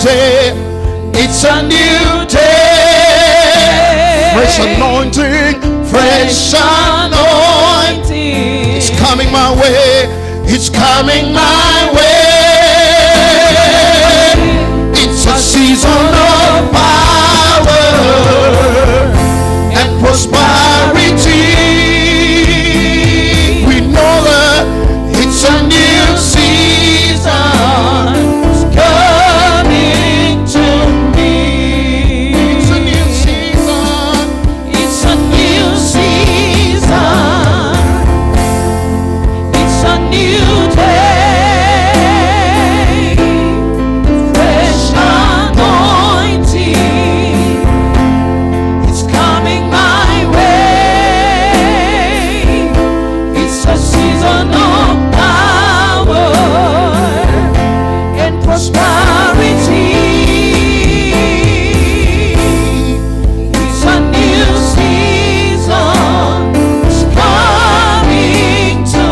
day. It's a new day. Fresh anointing, fresh anointing. It's coming my way. It's coming my way. It's a season of power and prosperity. We know that it's a new season. It's coming to me. It's a new season. It's a new season. It's a new day. Fresh anointing. It's coming my way. It's a season of power and prosperity. It's a new season. It's coming to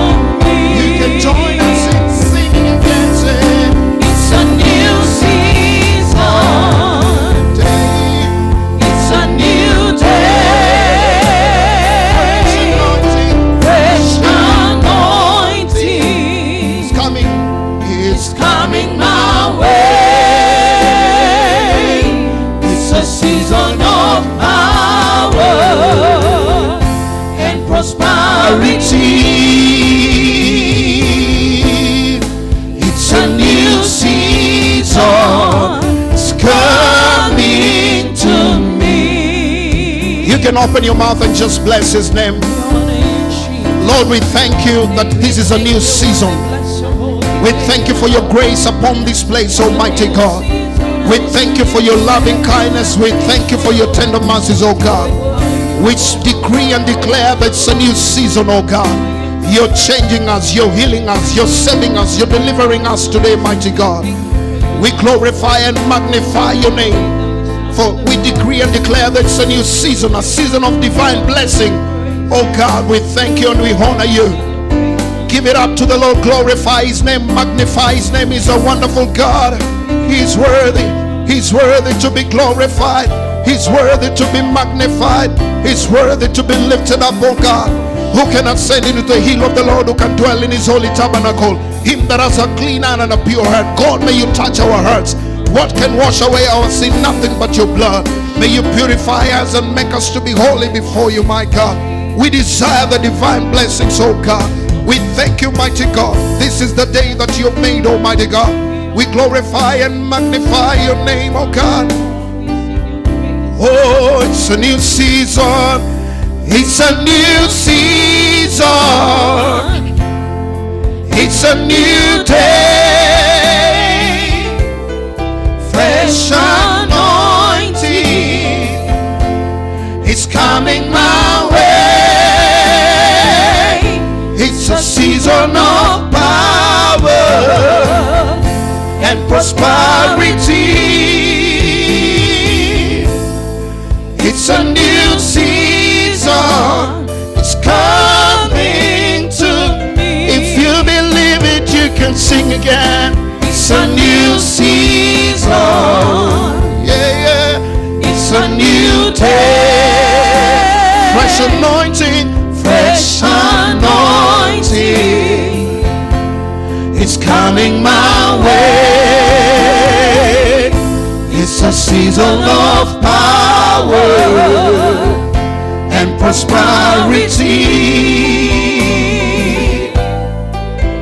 me. You can join us in singing and dancing. It's a new season. It's a new day. Fresh anointing. It's coming. It's coming my way. It's a season of power and prosperity. It's a new season. It's coming to me. You can open your mouth and just bless his name. Lord, we thank you that this is a new season. We thank you for your grace upon this place, Almighty God. We thank you for your loving kindness. We thank you for your tender mercies, oh God. We decree and declare that it's a new season, oh God. You're changing us, you're healing us, you're saving us, you're delivering us today, mighty God. We glorify and magnify your name. For we decree and declare that it's a new season, a season of divine blessing. Oh God, we thank you and we honor you. Give it up to the Lord. Glorify his name, magnify his name. He's a wonderful God. He's worthy. He's worthy to be glorified. He's worthy to be magnified. He's worthy to be lifted up, oh God. Who can ascend into the hill of the Lord? Who can dwell in his holy tabernacle? Him that has a clean hand and a pure heart. God, may you touch our hearts. What can wash away our sin? Nothing but your blood. May you purify us and make us to be holy before you, my God. We desire the divine blessings, oh God. We thank you, mighty God. This is the day that you have made, Almighty God. We glorify and magnify your name, oh God. Oh, it's a new season. It's a new season. It's a new day. Fresh anointing. It's coming my way. It's a season of power and prosperity. It's a new season. It's coming to me. If you believe it, you can sing again. It's a new season. Yeah, yeah. It's a new day. Fresh anointing. Fresh anointing. It's coming my way. It's a season of power and prosperity.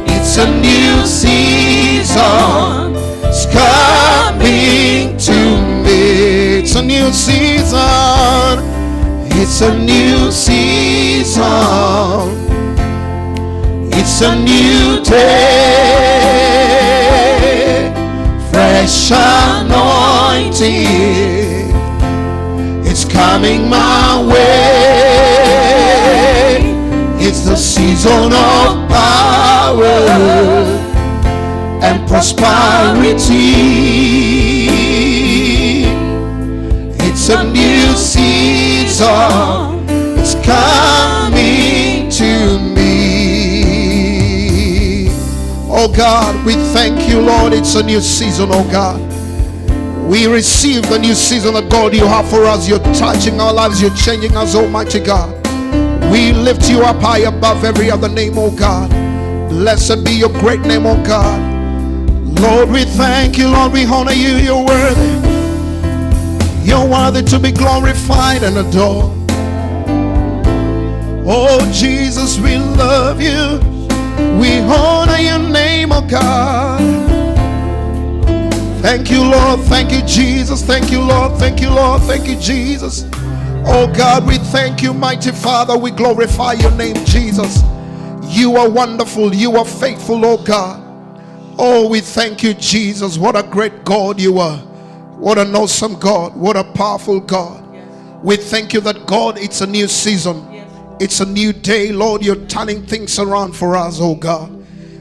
It's a new season. It's coming to me. It's a new season. It's a new season. It's a new day. Fresh anointing. It's coming my way. It's the season of power and prosperity. It's a new season. It's coming to me. Oh God, we thank you, Lord. It's a new season, oh God. We receive the new season that God you have for us. You're touching our lives. You're changing us, Almighty God. We lift you up high above every other name, oh God. Blessed be your great name, oh God. Lord, we thank you. Lord, we honor you. You're worthy. You're worthy to be glorified and adored. Oh Jesus, we love you. We honor your name, oh God. Thank you, Lord. Thank you, Jesus. Thank you, Lord. Thank you, Lord. Thank you, Jesus. Oh God, we thank you, mighty Father. We glorify your name, Jesus. You are wonderful. You are faithful, oh God. Oh, we thank you, Jesus. What a great God you are. What an awesome God. What a powerful God. We thank you that, God, it's a new season. It's a new day, Lord. You're turning things around for us, oh God.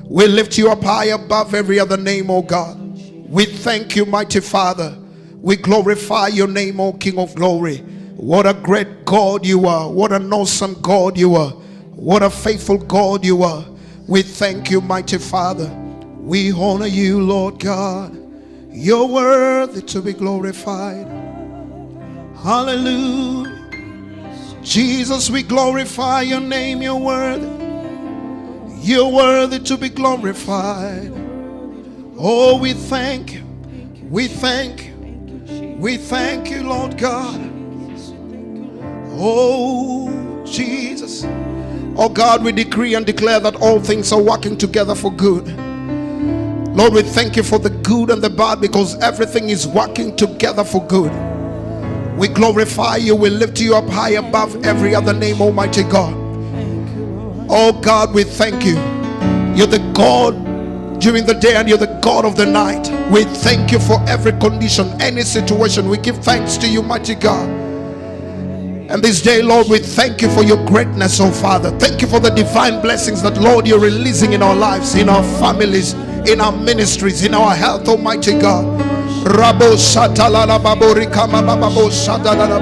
We lift you up high above every other name, oh God. We thank you, mighty Father. We glorify your name, oh King of glory. What a great God you are. What an awesome God you are. What a faithful God you are. We thank you, mighty Father. We honor you, Lord God. You're worthy to be glorified. Hallelujah. Jesus, we glorify your name. You're worthy. You're worthy to be glorified. Oh, we thank you. We thank you. We thank you, Lord God. Oh, Jesus. Oh God, we decree and declare that all things are working together for good. Lord, we thank you for the good and the bad, because everything is working together for good. We glorify you. We lift you up high above every other name, Almighty God. Oh God, we thank you. You're the God during the day and you're the God of the night. We thank you for every condition, any situation. We give thanks to you, mighty God. And this day, Lord, we thank you for your greatness, oh Father. Thank you for the divine blessings that, Lord, you're releasing in our lives, in our families, in our ministries, in our health, Almighty God. Rabo shatalala baborika mababo shadalala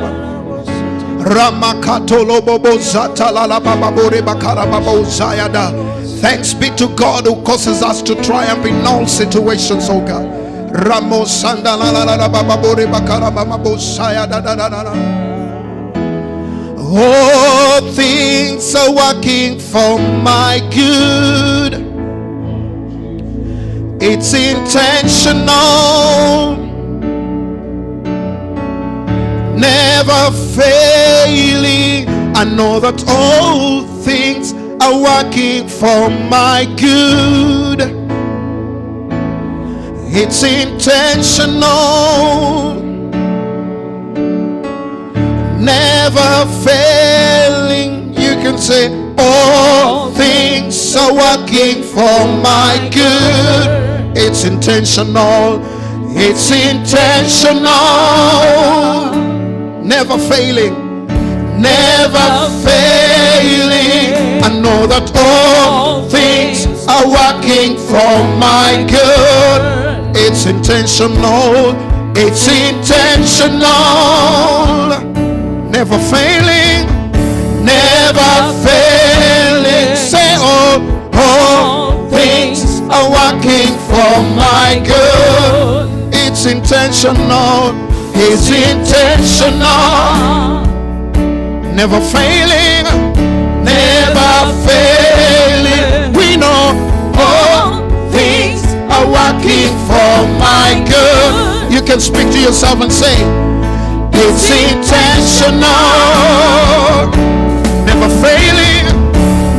ramakatolo bobo zatalala babore bakara babo zayada. Thanks be to God who causes us to triumph in all situations, oh God. Ramo sandalala babore bakara babo zayada. All things are working for my good. It's intentional, never failing. I know that all things are working for my good. It's intentional, never failing. You can say all things are working for my good. It's intentional. It's intentional, never failing, never failing. I know that all things are working for my good. It's intentional. It's intentional, never failing, never failing. Say all things are working for my good. It's intentional. It's intentional, never failing, never failing. We know all things are working for my good. You can speak to yourself and say, it's intentional, never failing,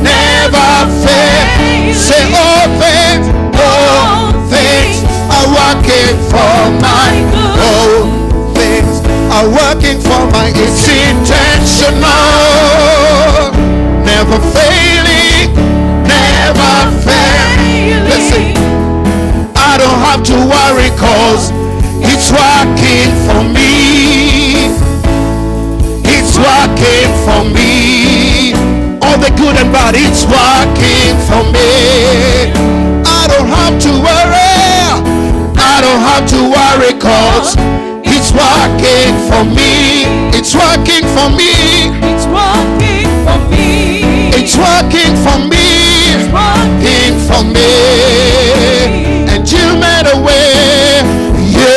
never failing. Say all things are working for my good. All things are working for my good. It's intentional, never failing, never failing. Listen, I don't have to worry, cause it's working for me. It's working for me. All the good and bad, it's working for me. I don't have to worry. I don't have to worry, cause it's working for me. It's working for me. It's working for me. It's working for me. It's working for me. And you made a way. You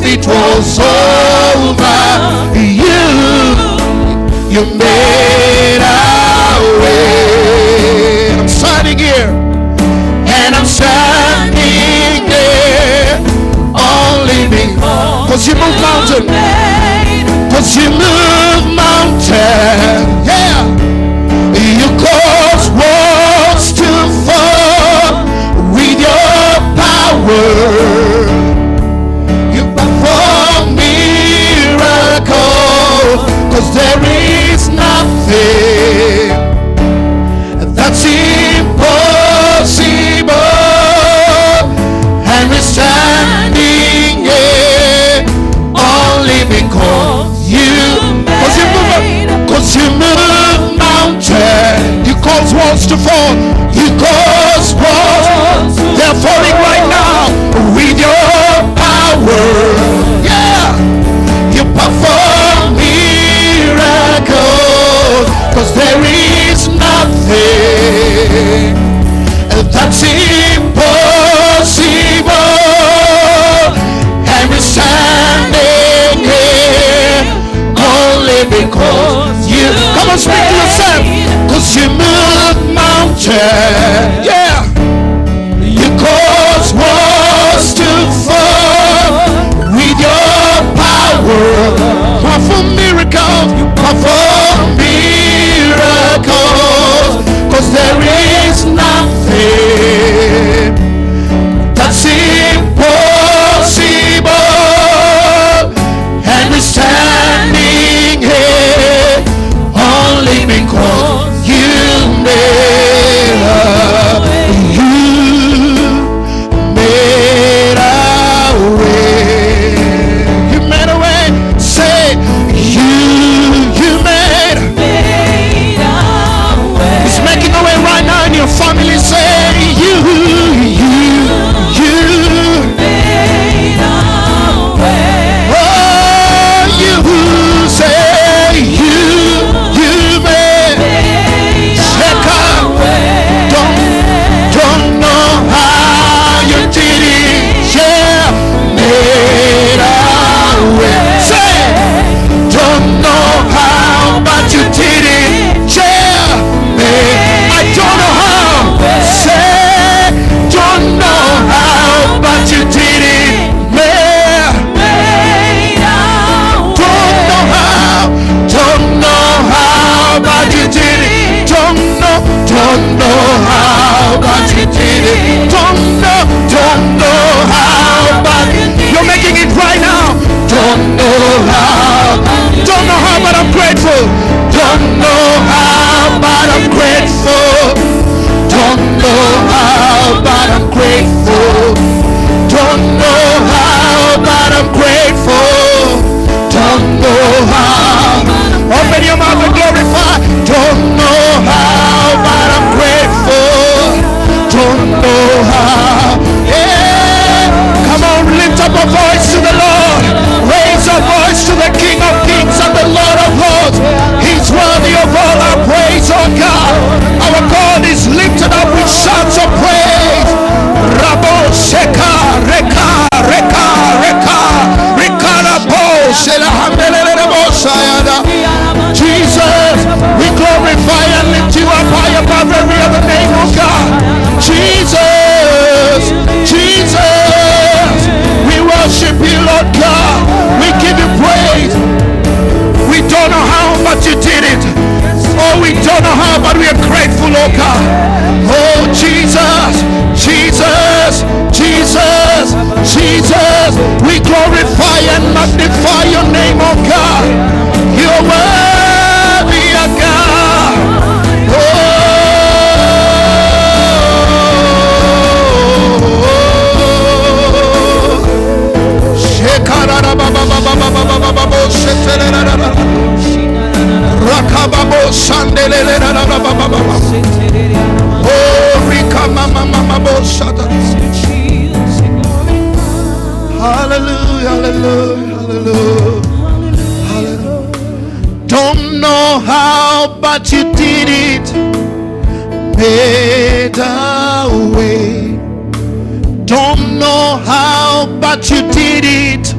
it was over, you made a way. I'm standing here, and I'm standing there only because you move mountain. Cause you move mountain. Yeah. You cause walls to fall with your power. You perform miracles. Cause there is nothing that's impossible. And we're standing here only because you move mountain. You cause walls to fall. You cause walls. They're falling right now with your power. Yeah. You perform miracles. Cause there is nothing that's impossible. And we're standing here only because come on, speak to yourself. Cause you move mountain. Yeah. You cause walls to fall with your power. Perform miracles. Perform miracles. Cause there is nothing that's impossible. And we're standing here only because you made a way. You made a way. Say you made a way. He's making a way right now in your family. Say you made a way. Oh, you say you made check out. Don't know how you did it. Yeah, made a way. Say don't know how, but you did it. Yeah, I don't know how. Say don't know how, but you did it. Don't know how, but you did it. Don't know how, but you did it. Don't know how, but you're making it right now. Don't know how, but I'm grateful. Don't know how, but I'm grateful. Don't know how, but I'm grateful. Don't know how, but I'm grateful. Don't know how. Open your mouth and glorify. Don't know how, but I'm grateful. Don't know how. Yeah. Come on, lift up a voice to the Lord. Raise a voice to the King of Kings and the Lord of Lords. He's worthy of all our praise, oh God. Our God is lifted up with shouts of praise. Rabo Sheka Reka Reka Reka Reka Rabo Jesus, we glorify and lift you up high above every other name, oh God. Jesus, we worship you, Lord God. We give you praise. We don't know how, but you did it. Oh, we don't know how, but we are grateful, oh God. Oh, Jesus, we glorify and magnify your name, oh God. You're worthy, oh God. Hallelujah, hallelujah, hallelujah, hallelujah. Don't know how, but you did it. Made a way. Don't know how, but you did it.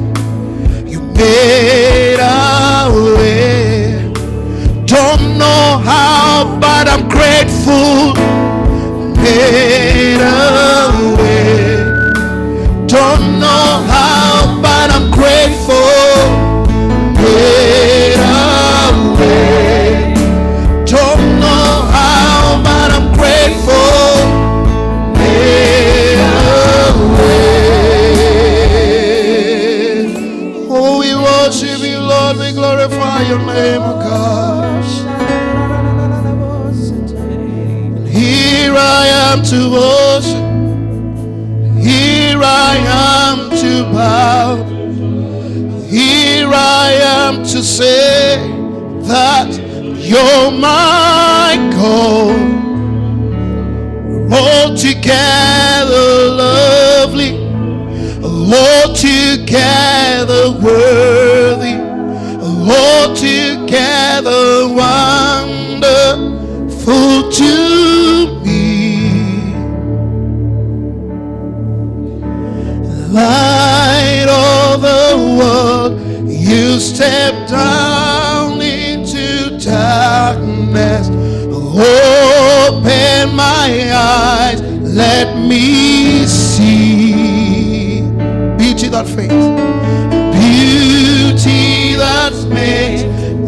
Lord, we glorify your name, O God. Here I am to worship. Here I am to bow. Here I am to say that you're my God. Altogether lovely, altogether worthy, altogether wonderful to me. Light of the world, you step down into darkness. Open my eyes, let me see beauty that fades, beauty that makes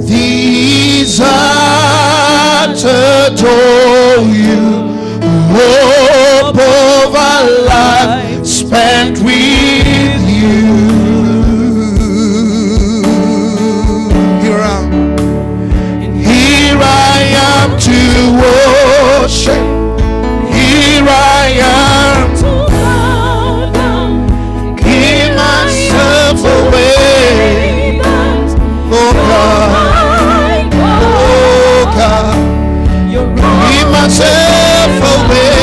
these hearts adore you. Hope of a life spent with you. Here I am to worship. Here I am to bow down, give myself away. Oh God, oh God, give myself away.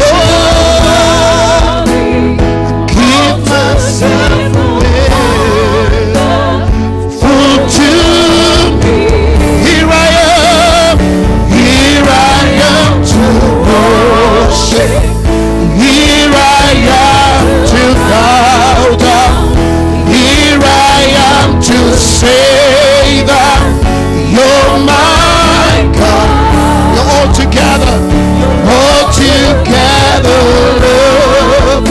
Oh, give myself away. Full to me. Here I am to worship. Here I am to bow down. Here I am to say that you're my God. You're all together love,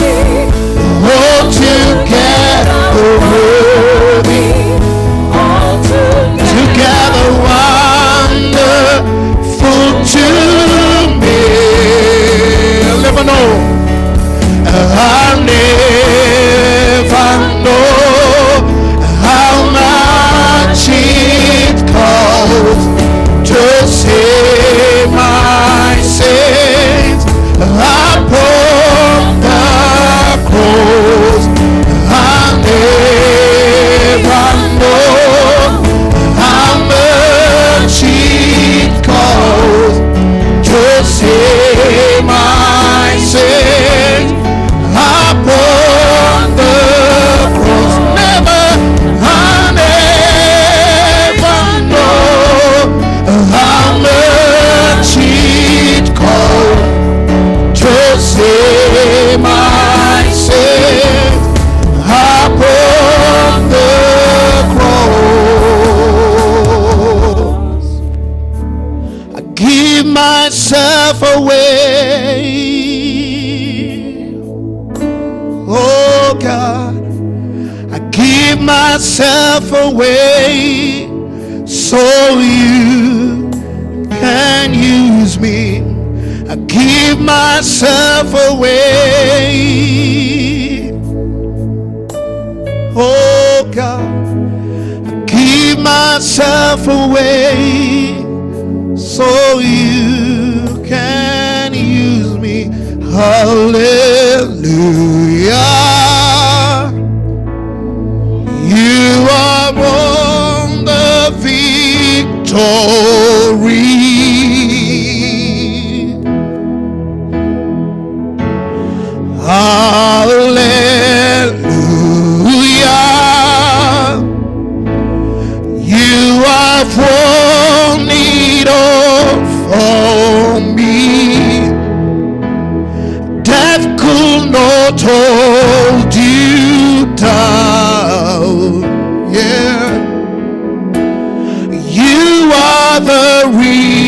all together worthy, together wonderful to me. I'll never know how much it costs to save my sins upon the cross. I'll never know how much it costs to save my sins upon the cross. I'll never know how much it costs to save my sins upon the cross. I give myself away. Oh God, I give myself away so you can use me. I give myself away. Oh God, I give myself away so you can use me. Hallelujah. You are won the victory. Hallelujah. You have won it all for me. Death could not hold you down. Yeah. You are the reason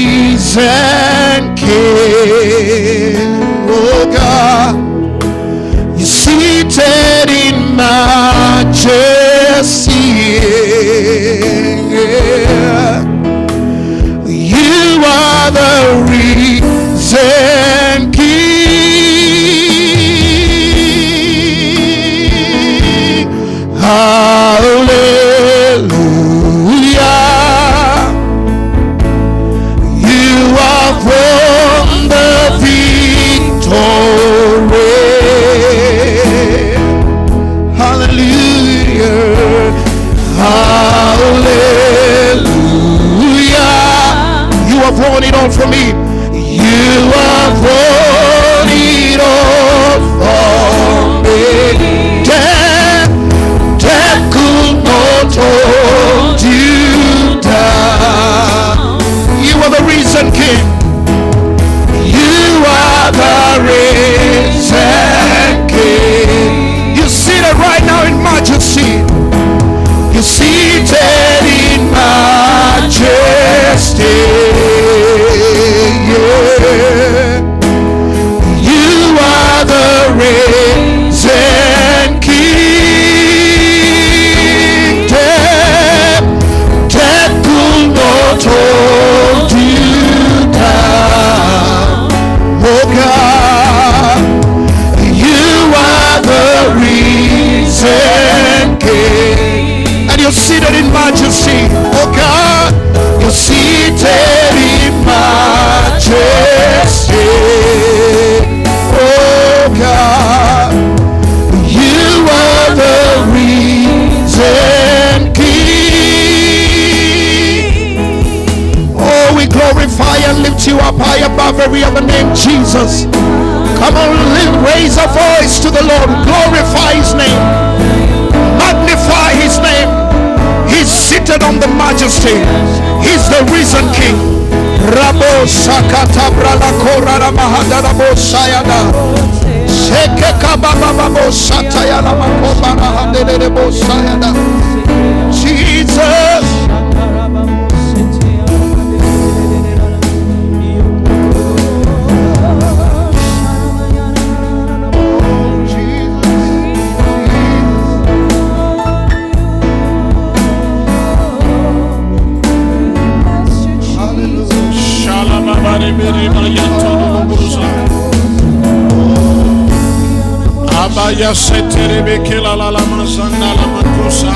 Hallelujah. You have won the victory. Hallelujah. Hallelujah. You have won it all for me. You have won it all for me. Death could not hold you down. You are the risen King. You are the risen King. You're seated right now in majesty. You're seated in majesty. Yeah. You are the risen King. Death could not hold you down. Oh God, you are the risen King. And you're seated in majesty. Oh God, you're seated in majesty. Oh God, you are the risen King. Oh, we glorify and lift you up high above every other name, Jesus. Come on, raise a voice to the Lord. Glorify His name. Magnify His name. He's seated on the majesty. He's the risen King. Rabo sakata brala korara mahada rabo sayada. Sheke kababa babo sataya la makoba mahade rabo sayada. Jesus. Abaya seterebe kela la mazanda la makosa.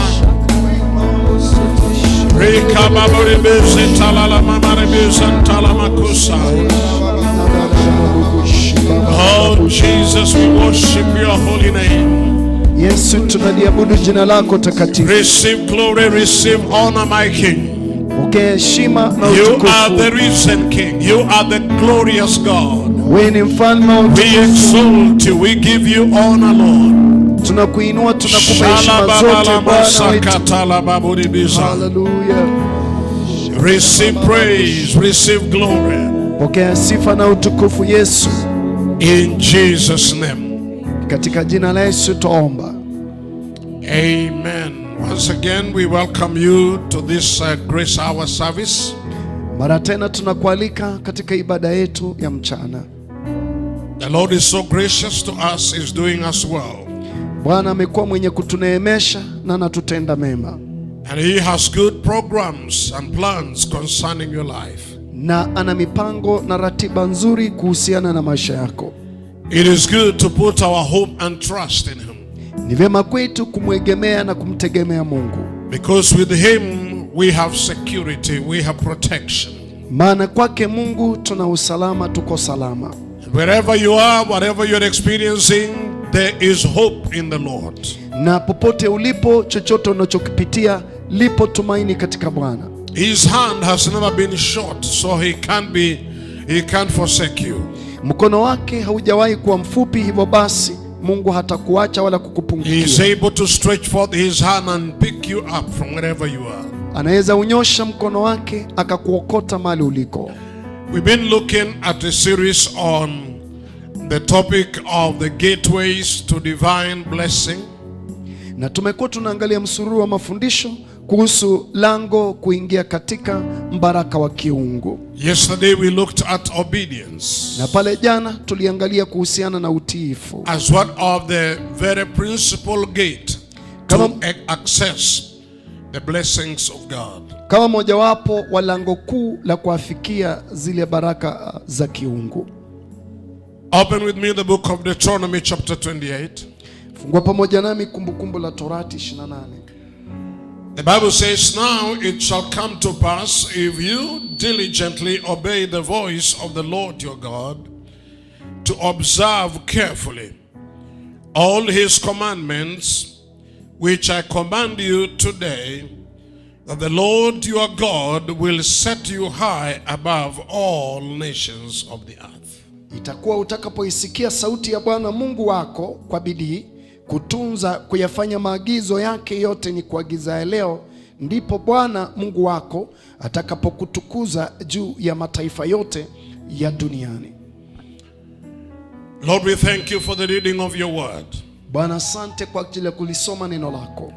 Reka baborebe zetala la mamarebe zantala makosa. Oh Jesus, we worship your holy name. Yesu, tunaliabudu jina lako takatifu. Receive glory, receive honor, my King. Pokea heshima na You utukufu. are the risen King. You are the glorious God. Wewe ni mfalme wa We utukufu. exalt you. We give you honor, Lord. Tunakuinua, tunakupa heshima zote Bwana wetu. Hallelujah. Receive praise, receive glory. Pokea sifa na utukufu Yesu. In Jesus' name. Katika jina la Yesu tuomba. Amen. Once again, we welcome you to this Grace Hour service. Mara tena tunakualika katika ibada yetu ya mchana. The Lord is so gracious to us, is doing us well. Bwana amekuwa mwenye kutuneemesha na anatutenda mema. And He has good programs and plans concerning your life. Na ana mipango na ratiba nzuri kuhusiana na maisha yako. It is good to put our hope and trust in Him. Ni vyema kwetu kumwegemea na kumtegemea Mungu. Because with Him we have security, we have protection. Maana kwake Mungu tuna usalama, tuko salama. Wherever you are, whatever you're experiencing, there is hope in the Lord. Na popote ulipo, chochote unachokipitia, lipo tumaini katika Bwana. His hand has never been short, so He can't forsake you. Mkono wake haujawahi kuwa mfupi, hivyo basi Mungu hatakuacha wala kukupungukia. He is able to stretch forth His hand and pick you up from wherever you are. Anaweza unyosha mkono wake akakuokota mahali uliko. We've been looking at a series on the topic of the gateways to divine blessing. Na tumekuwa tunaangalia msururu wa mafundisho kuhusu lango kuingia katika mbaraka wa kiungu. Yesterday we looked at obedience. Na pale jana tuliangalia kuhusiana na utiifu. As one of the very principal gate to access the blessings of God. Kama mojawapo wa lango kuu la kuafikia zile baraka za kiungu. Open with me the book of Deuteronomy chapter 28. Fungua pamoja nami Kumbukumbu la Torati 28. The Bible says, now it shall come to pass, if you diligently obey the voice of the Lord your God, to observe carefully all his commandments, which I command you today, that the Lord your God will set you high above all nations of the earth. Itakuwa utakapoisikia sauti ya Bwana Mungu wako kwa bidii, kutunza kuyafanya maagizo yake yote ni kuagiza leo, ndipo Bwana Mungu wako atakapokutukuza juu ya mataifa yote ya duniani. Lord, we thank you for the reading of your word. Bwana, asante kwa ajili ya kulisoma neno lako.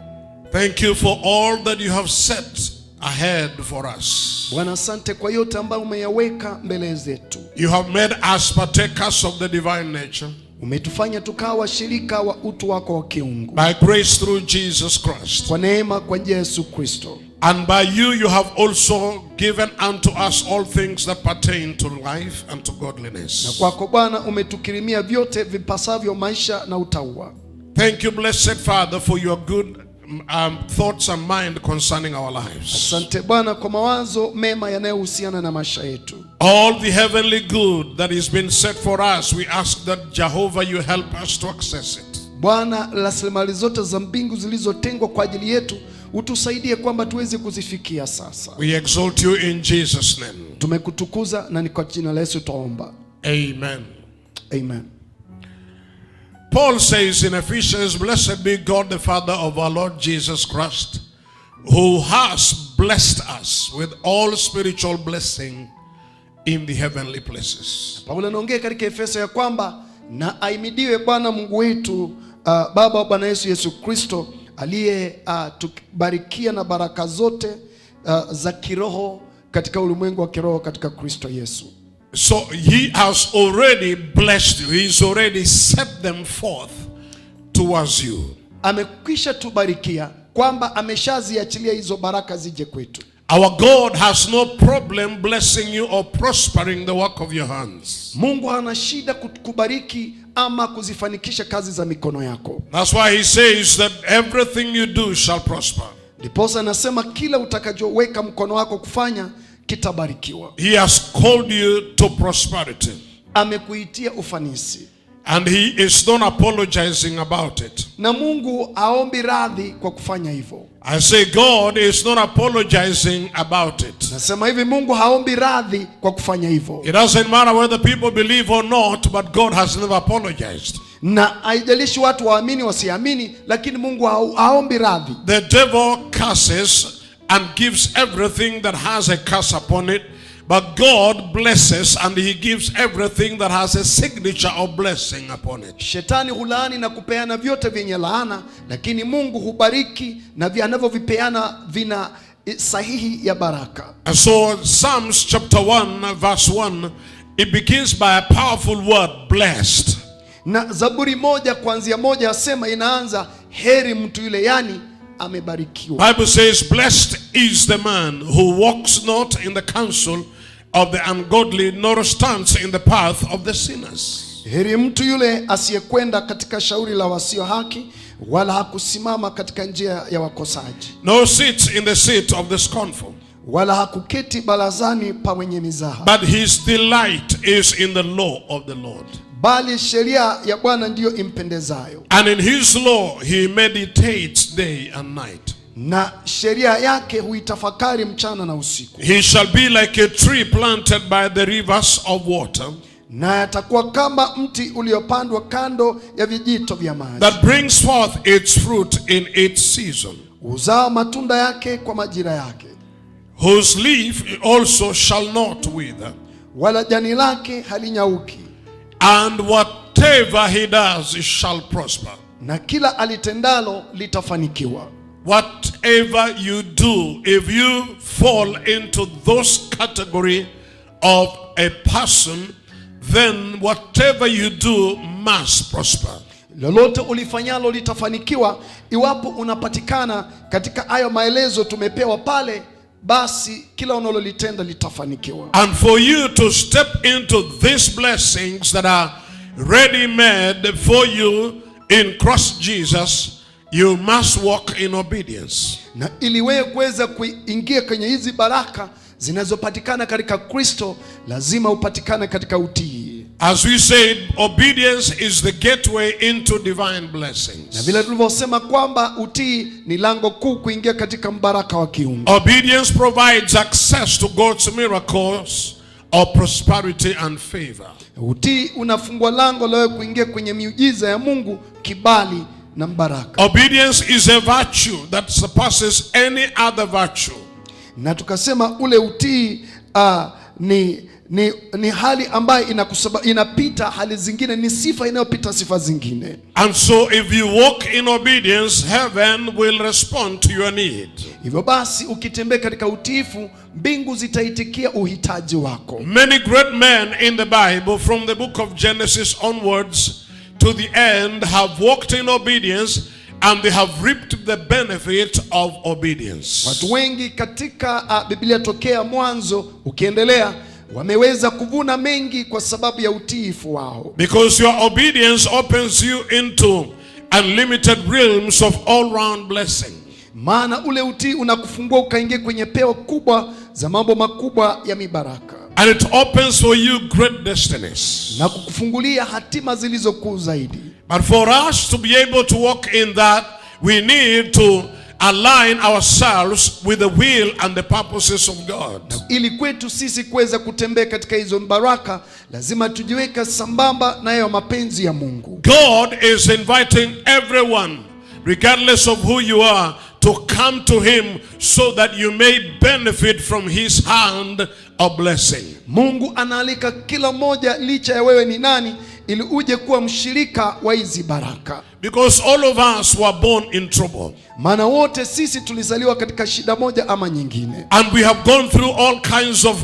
Thank you for all that you have set ahead for us. Bwana, asante kwa yote ambayo umeyaweka mbele zetu. You have made us partakers of the divine nature. Umetufanya tukawa washirika wa utu wako wa kiungu. By grace through Jesus Christ. Kwa neema kwa njia ya Yesu Kristo. And by you, you have also given unto us all things that pertain to life and to godliness. Na kwako Bwana umetukirimia vyote vipasavyo maisha na utauwa. Thank you, blessed Father, for your good thoughts and mind concerning our lives. Asante Bwana kwa mawazo mema yanayohusiana na maisha yetu. All the heavenly good that has been set for us, we ask that Jehovah you help us to access it. Bwana, rasilimali zote za mbingu zilizotengwa kwa ajili yetu utusaidie kwamba tuweze kuzifikia sasa. We exalt you in Jesus' name. Tumekutukuza na ni kwa jina la Yesu tuomba. Amen. Amen. Paul says in Ephesians, blessed be God the Father of our Lord Jesus Christ, who has blessed us with all spiritual blessing in the heavenly places. Paulo anaongea katika Efeso ya kwamba na aimidiwe Bwana Mungu wetu, Baba wa Bwana Yesu Kristo, aliye tukibarikia na baraka zote za kiroho katika ulimwengu wa kiroho katika Kristo Yesu. So he has already blessed you. He's already set them forth towards you. Amekwisha tubarikia kwamba ameshaziachilia hizo baraka zije kwetu. Our God has no problem blessing you or prospering the work of your hands. Mungu hana shida kukubariki ama kuzifanikisha kazi za mikono yako. That's why he says that everything you do shall prosper. Ndiposa anasema kila utakachoweka mkono wako kufanya kitabarikiwa. He has called you to prosperity. Amekuitia ufanisi. And he is not apologizing about it. Na Mungu haombi radhi kwa kufanya hivyo. I say God is not apologizing about it. Nasema hivi, Mungu haombi radhi kwa kufanya hivyo. It doesn't matter whether people believe or not, but God has never apologized. Na haijalishi watu waamini wasiamini, lakini Mungu haombi radhi. The devil curses and gives everything that has a curse upon it. But God blesses and he gives everything that has a signature of blessing upon it. Shetani hulaani na kupeana vyote vyenye laana, lakini Mungu hubariki na anavyovipeana vina sahihi ya baraka. And so Psalms chapter 1 verse 1, it begins by a powerful word, blessed. Na Zaburi 1:1 asema inaanza heri mtu yule, yani amebarikiwa. Bible says, blessed is the man who walks not in the counsel of the ungodly, nor stands in the path of the sinners. Heri mtu yule asiyekwenda katika shauri la wasio haki, wala hakusimama katika njia ya wakosaji. Nor sits in the seat of the scornful. Wala hakuketi barazani pa wenye mizaha. But his delight is in the law of the Lord. Bali sheria ya Bwana ndiyo impendezayo. And in his law he meditates day and night. Na sheria yake huitafakari mchana na usiku. He shall be like a tree planted by the rivers of water. Na atakuwa kama mti uliopandwa kando ya vijito vya maji. That brings forth its fruit in its season. Uzao matunda yake kwa majira yake. Whose leaf also shall not wither. Wala jani lake halinyauki. And whatever he does, it shall prosper. Na kila alitendalo litafanikiwa. Whatever you do, if you fall into those category of a person, then whatever you do must prosper. Lolote ulifanyalo litafanikiwa iwapo unapatikana katika hayo maelezo tumepewa pale, basi kila unalolitenda litafanikiwa. And for you to step into these blessings that are ready made for you, in Christ Jesus, you must walk in obedience. Na ili wewe kuweza kuingia kwenye hizi baraka zinazopatikana katika Kristo, lazima upatikane katika utii. As we said, obedience is the gateway into divine blessings. Na vile tulivyosema kwamba utii ni lango kuu kuingia katika mbaraka wa kiungu. Obedience provides access to God's miracles of prosperity and favor. Utii unafungua lango la wewe kuingia kwenye miujiza ya Mungu, kibali na mbaraka. Obedience is a virtue that surpasses any other virtue. Na tukasema ule utii ni hali ambayo inapita hali zingine, ni sifa inayopita sifa zingine. And so if you walk in obedience, heaven will respond to your need. Hivyo basi ukitembea katika utiifu, mbingu zitaitikia uhitaji wako. Many great men in the Bible, from the book of Genesis onwards to the end, have walked in obedience and they have reaped the benefit of obedience. Watu wengi katika Biblia tokea mwanzo ukiendelea wameweza kuvuna mengi kwa sababu ya utiifu wao. Because your obedience opens you into unlimited realms of all-round blessing. Maana ule utii unakufungua ukaingia kwenye peo kubwa za mambo makubwa ya mibaraka. And it opens for you great destinies. Na kukufungulia hatima zilizokuu zaidi. But for us to be able to walk in that, we need to align ourselves with the will and the purposes of God. Ili kwetu sisi kuweza kutembea katika hizo baraka, lazima tujiweke sambamba na hayo mapenzi ya Mungu. God is inviting everyone, regardless of who you are, to come to him so that you may benefit from his hand of blessing. Mungu anaalika kila mmoja, licha ya wewe ni nani, ili uje kuwa mshirika wa hizi baraka. Because all of us were born in trouble. Maana wote sisi tulizaliwa katika shida moja ama nyingine. And we have gone through all kinds of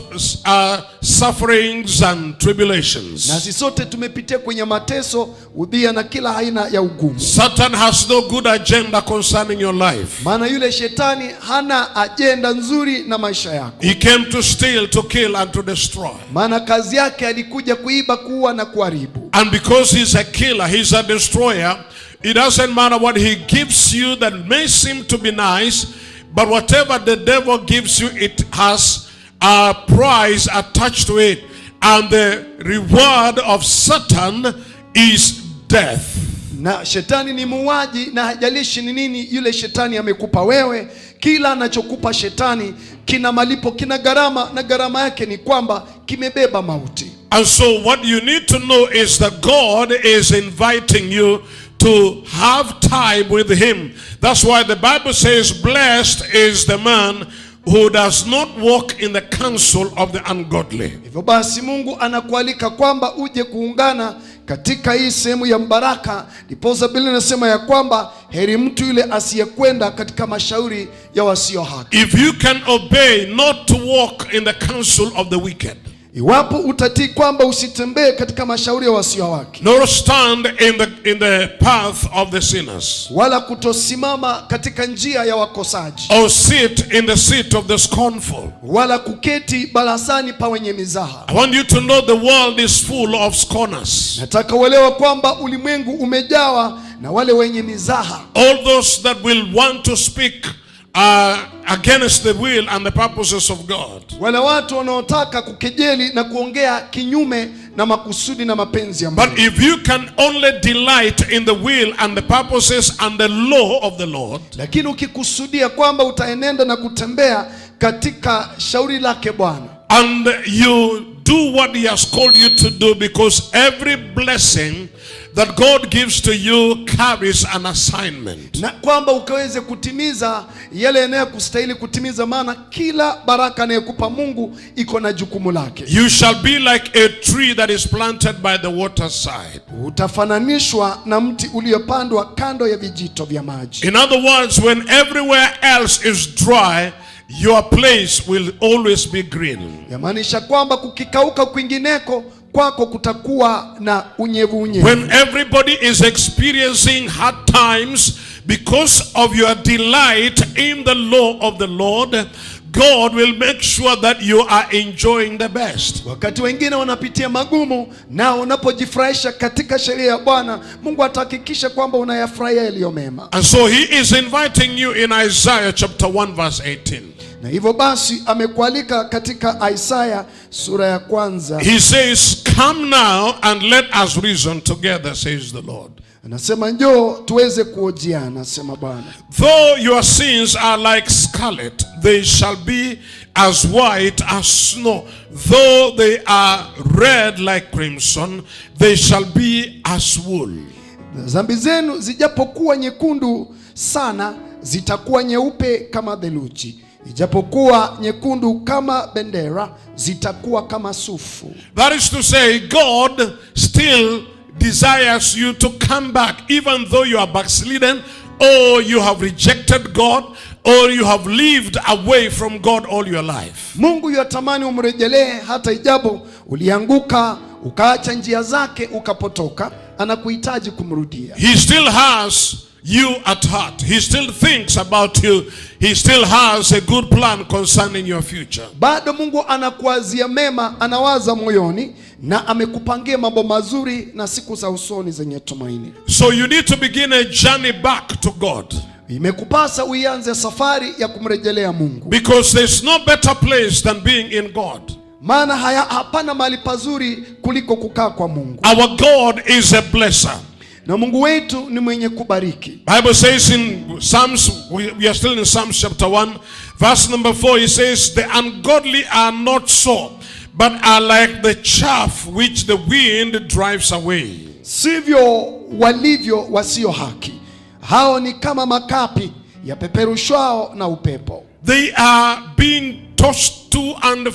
sufferings and tribulations. Na sisi sote tumepitia kwenye mateso, udhia na kila aina ya ugumu. Satan has no good agenda concerning your life. Maana yule shetani hana ajenda nzuri na maisha yako. He came to steal, to kill and to destroy. Maana kazi yake alikuja kuiba, kuua na kuharibu. And because he's a killer, he's a destroyer, it doesn't matter what he gives you that may seem to be nice, but whatever the devil gives you, it has a price attached to it. And the reward of Satan is death. Na shetani ni muuaji, na hajalishi ni nini yule shetani amekupa wewe. Kila anachokupa shetani kina malipo, kina gharama, na gharama yake ni kwamba kimebeba mauti. And so what you need to know is that God is inviting you to have time with him. That's why the Bible says, blessed is the man who does not walk in the counsel of the ungodly. Hivyo basi Mungu anakualika kwamba uje kuungana katika hii sehemu ya mbaraka. Ndiposa Biblia inasema ya kwamba heri mtu yule asiyekwenda katika mashauri ya wasio haki. If you can obey not to walk in the counsel of the wicked. Iwapo utatii kwamba usitembee katika mashauri ya wasio haki. Nor stand in the path of the sinners. Wala kutosimama katika njia ya wakosaji. Or sit in the seat of the scornful. Wala kuketi balasani pa wenye mizaha. I want you to know the world is full of scorners. Nataka uelewe kwamba ulimwengu umejawa na wale wenye mizaha. All those that will want to speak against the will and the purposes of God. Wale watu wanaotaka kukejeli na kuongea kinyume na makusudi na mapenzi ya Mungu. But if you can only delight in the will and the purposes and the law of the Lord, lakini ukikusudia kwamba utaenenda na kutembea katika shauri lake Bwana, and you do what he has called you to do, because every blessing that God gives to you carries an assignment. Na kwamba ukaweze kutimiza yale yanayokustahili kutimiza, maana kila baraka anayokupa Mungu iko na jukumu lake. You shall be like a tree that is planted by the waterside. Utafananishwa na mti uliopandwa kando ya vijito vya maji. In other words, when everywhere else is dry, your place will always be green. Yamaanisha kwamba kukikauka kwingineko, kwako kutakuwa na unyevu unyevu. When everybody is experiencing hard times because of your delight in the law of the Lord, God will make sure that you are enjoying the best. Wakati wengine wanapitia magumu, na unapojifurahisha katika sheria ya Bwana, Mungu atahakikisha kwamba unayafurahia yaliyo mema. And so he is inviting you in Isaiah chapter 1 verse 18. Na hivyo basi amekualika katika Isaya sura ya 1. He says, "Come now and let us reason together," says the Lord. Anasema njoo tuweze kuojiana, sema Bwana. "Though your sins are like scarlet, they shall be as white as snow. Though they are red like crimson, they shall be as wool." Dhambi zenu zijapokuwa nyekundu sana, zitakuwa nyeupe kama theluji. Ijapokuwa nyekundu kama bendera, zitakuwa kama sufu. That is to say, God still desires you to come back, even though you are backslidden, or you have rejected God, or you have lived away from God all your life. Mungu yatamani umrejelee, hata ijapo ulianguka, ukaacha njia zake, ukapotoka, anakuhitaji kumrudia. He still has you at heart. He still thinks about you. He still has a good plan concerning your future. Bado Mungu anakuazia mema, anawaza moyoni, na amekupangia mambo mazuri na siku za usoni zenye tumaini. So you need to begin a journey back to God. Imekupasa uianze safari ya kumrejelea Mungu. Because there's no better place than being in God. Maana hapana mahali pazuri kuliko kukaa kwa Mungu. Our God is a blesser. Na Mungu wetu ni mwenye kubariki. Bible says in Psalms, we are still in Psalms chapter 1, verse number 4, he says, "The ungodly are not so, but are like the chaff which the wind drives away." Sivyo walivyo wasio haki, hao ni kama makapi yapeperushwao na upepo. They are being tossed to and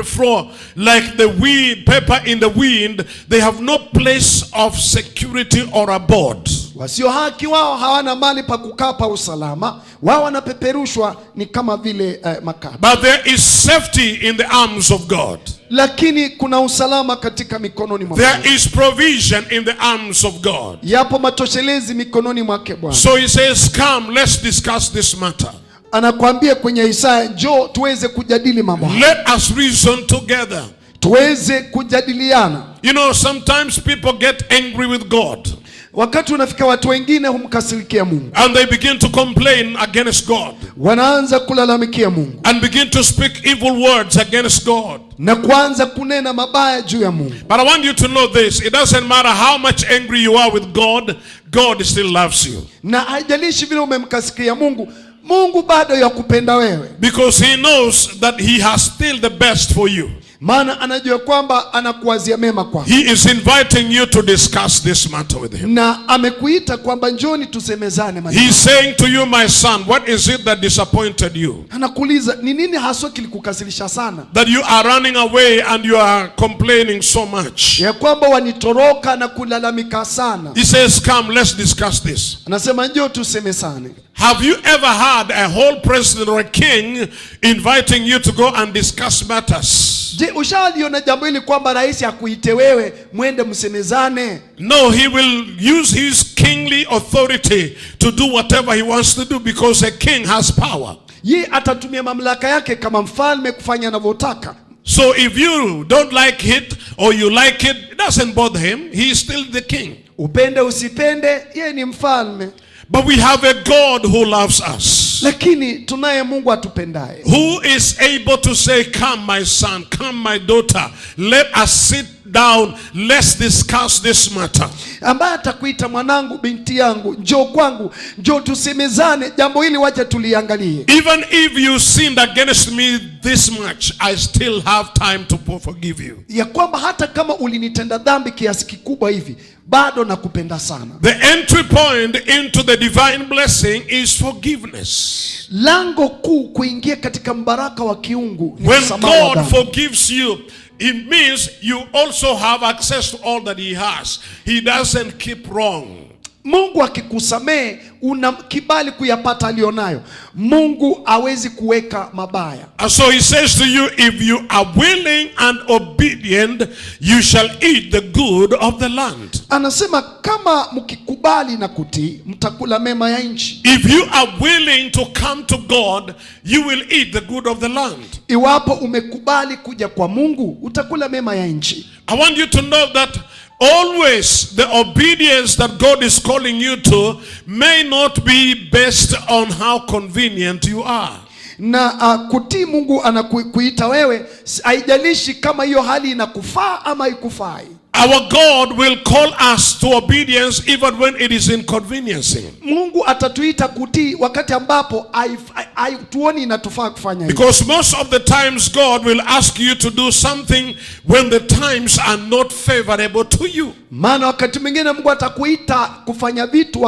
fro like the wind, paper in the wind. They have no place of security or abode. Wasio haki wao hawana mali pa kukaa pa usalama, wao wanapeperushwa ni kama vile makapi. But there is safety in the arms of God. Lakini kuna usalama katika mikononi mwa Mungu. There is provision in the arms of God. Yapo matoshelezi mikononi mwake Bwana. So he says, "Come, let's discuss this matter." Anakuambia kwenye Isaya, njoo tuweze kujadili mambo haya. Let us reason together. Tuweze kujadiliana. You know, sometimes people get angry with God. Wakati unafika watu wengine humkasirikia Mungu. And they begin to complain against God. Wanaanza kulalamikia Mungu. And begin to speak evil words against God. Na kuanza kunena mabaya juu ya Mungu. But I want you to know this. It doesn't matter how much angry you are with God, God still loves you. Na haijalishi vile umemkasirikia Mungu, Mungu bado yakupenda wewe. Because he knows that he has still the best for you. Maana anajua kwamba anakuwazia mema kwako. He is inviting you to discuss this matter with him. Na amekuita kwamba njoni tusemezane maneno. He is saying to you, "My son, what is it that disappointed you? Anakuuliza, ni nini haswa kilikukasirisha sana? That you are running away and you are complaining so much." Ya kwamba wanitoroka na kulalamika sana. He says, "Come, let's discuss this." Anasema njoo tusemezane. Have you ever had a whole president or a king inviting you to go and discuss matters? Je, ushaliona jambo hili kwamba rais akuite wewe mwende msemezane? No, he will use his kingly authority to do whatever he wants to do because a king has power. Ye atatumia mamlaka yake kama mfalme kufanya anavyotaka. So if you don't like it or you like it, it doesn't bother him. He is still the king. Upende usipende, ye ni mfalme. But we have a God who loves us. Lakini tunaye Mungu atupendaye. Who is able to say, "Come my son, come my daughter, let us sit down, let's discuss this matter." Ambaye atakuita mwanangu, binti yangu, njoo kwangu, njoo tusemezane jambo hili, wacha tuliangalie. Even if you sinned against me this much, I still have time to forgive you. Ya kwamba hata kama ulinitenda dhambi kiasi kikubwa hivi, bado nakupenda sana. The entry point into the divine blessing is forgiveness. Lango kuu kuingia katika mbaraka wa kiungu ni When msamaha wa God dhambi. forgives you, it means you also have access to all that he has. He doesn't keep wrong. Mungu akikusamehe una kibali kuyapata alionayo. Mungu hawezi kuweka mabaya. And so he says to you, if you are willing and obedient, you shall eat the good of the land. Anasema kama mkikubali na kutii, mtakula mema ya nchi. If you are willing to come to God, you will eat the good of the land. Iwapo umekubali kuja kwa Mungu, utakula mema ya nchi. I want you to know that always the obedience that God is calling you to may not be based on how convenient you are. Na kutii Mungu anakuita wewe, haijalishi kama hiyo hali inakufaa ama haikufai. Our God will call us to obedience even when it is inconveniencing. Mungu atatuita kutii wakati ambapo tuoni inatufaa kufanya hivyo. Because most of the times God will ask you to do something when the times are not favorable to you. Maana wakati mwingine Mungu atakuita kufanya vitu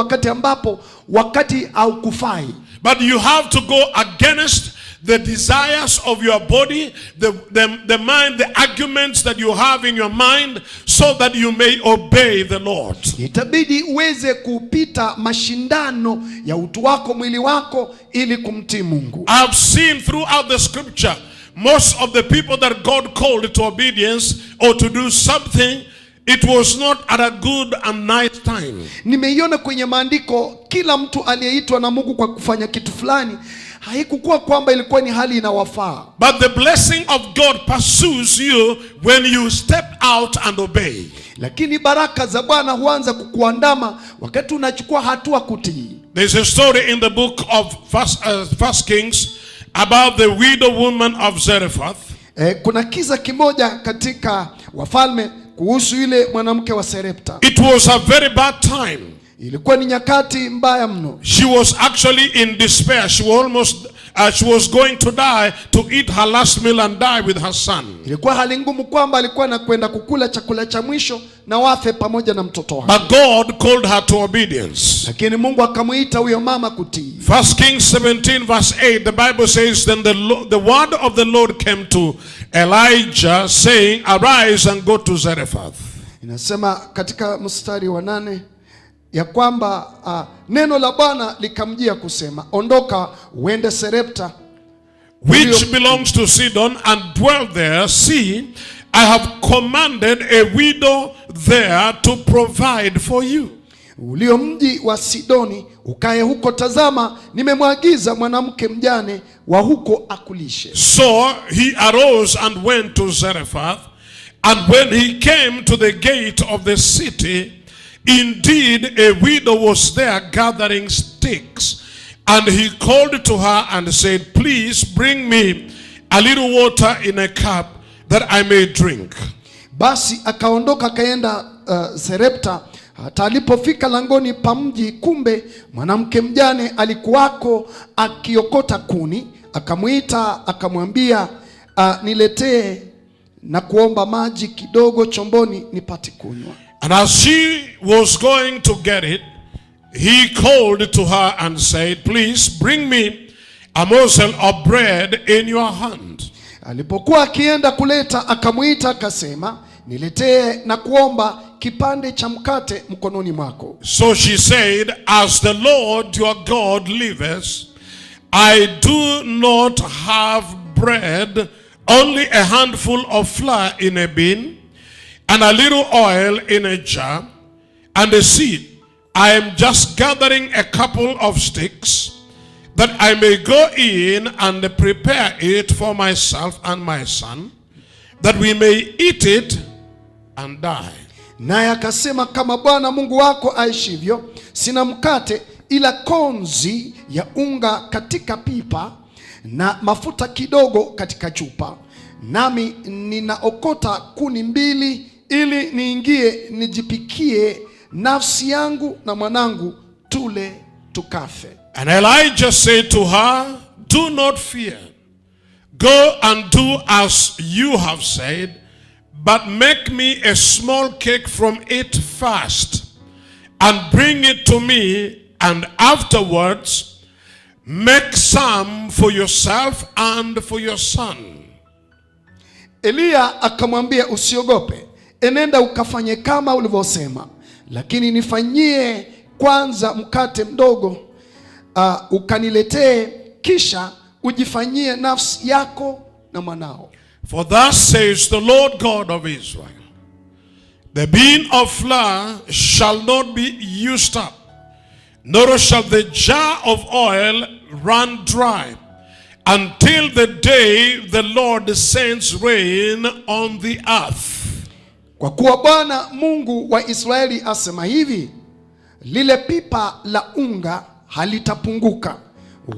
wakati haukufai. But you have to go against the desires of your body, the mind, the arguments that you have in your mind, so that you may obey the Lord. Itabidi uweze kupita mashindano ya utu wako, mwili wako, ili kumtii Mungu. I've seen throughout the scripture, most of the people that God called to obedience or to do something, it was not at a good and nice time. Nimeiona kwenye maandiko, kila mtu aliyeitwa na Mungu kwa kufanya kitu fulani, haikukuwa kwamba ilikuwa ni hali inawafaa. But the blessing of God pursues you when you step out and obey. Lakini baraka za Bwana huanza kukuandama wakati unachukua hatua kutii. There's a story in the book of First Kings about the widow woman of Zarephath. Kuna kisa kimoja katika Wafalme kuhusu yule mwanamke wa Sarepta. It was a very bad time. Ilikuwa ni nyakati mbaya mno. She was actually in despair. She was going to die, to eat her last meal and die with her son. Ilikuwa hali ngumu kwamba alikuwa anakwenda kukula chakula cha mwisho na wafe pamoja na mtoto wake. But God called her to obedience. Lakini Mungu akamuita huyo mama kutii. 1 Kings 17 verse 8, the Bible says, then the word of the Lord came to Elijah saying, arise and go to Zarephath. Inasema katika mstari wa 8 ya kwamba neno la Bwana likamjia kusema, ondoka uende Sarepta, which belongs to Sidon, and dwell there. See, I have commanded a widow there to provide for you. Ulio mji wa Sidoni, ukae huko, tazama nimemwagiza mwanamke mjane wa huko akulishe. So he arose and went to Zarephath, and when he came to the gate of the city, indeed a widow was there gathering sticks, and he called to her and said, please bring me a little water in a cup that I may drink. Basi akaondoka kaenda Sarepta. Hata alipofika langoni pa mji, kumbe mwanamke mjane alikuwako akiokota kuni. Akamuita akamwambia, niletee na kuomba maji kidogo chomboni nipate kunywa. And as she was going to get it, he called to her and said, please bring me a morsel of bread in your hand. Alipokuwa akienda kuleta, akamuita akasema, niletee na kuomba kipande cha mkate mkononi mwako. So she said, as the Lord your God liveth, I do not have bread, only a handful of flour in a bin, and a little oil in a jar, and a seed. I am just gathering a couple of sticks, that I may go in and prepare it for myself and my son, that we may eat it and die. Naye akasema, kama Bwana Mungu wako aishivyo, sina mkate ila konzi ya unga katika pipa na mafuta kidogo katika chupa, nami ninaokota kuni mbili ili niingie nijipikie nafsi yangu na mwanangu, tule tukafe. And Elijah said to her, do not fear. Go and do as you have said, but make me a small cake from it first, and bring it to me, and afterwards make some for yourself and for your son. Eliya akamwambia, usiogope, enenda ukafanye kama ulivyosema, lakini nifanyie kwanza mkate mdogo ukaniletee, kisha ujifanyie nafsi yako na mwanao. For thus says the Lord God of Israel, the bean of flour shall not be used up, nor shall the jar of oil run dry, until the day the Lord sends rain on the earth. Kwa kuwa Bwana Mungu wa Israeli asema hivi, lile pipa la unga halitapunguka,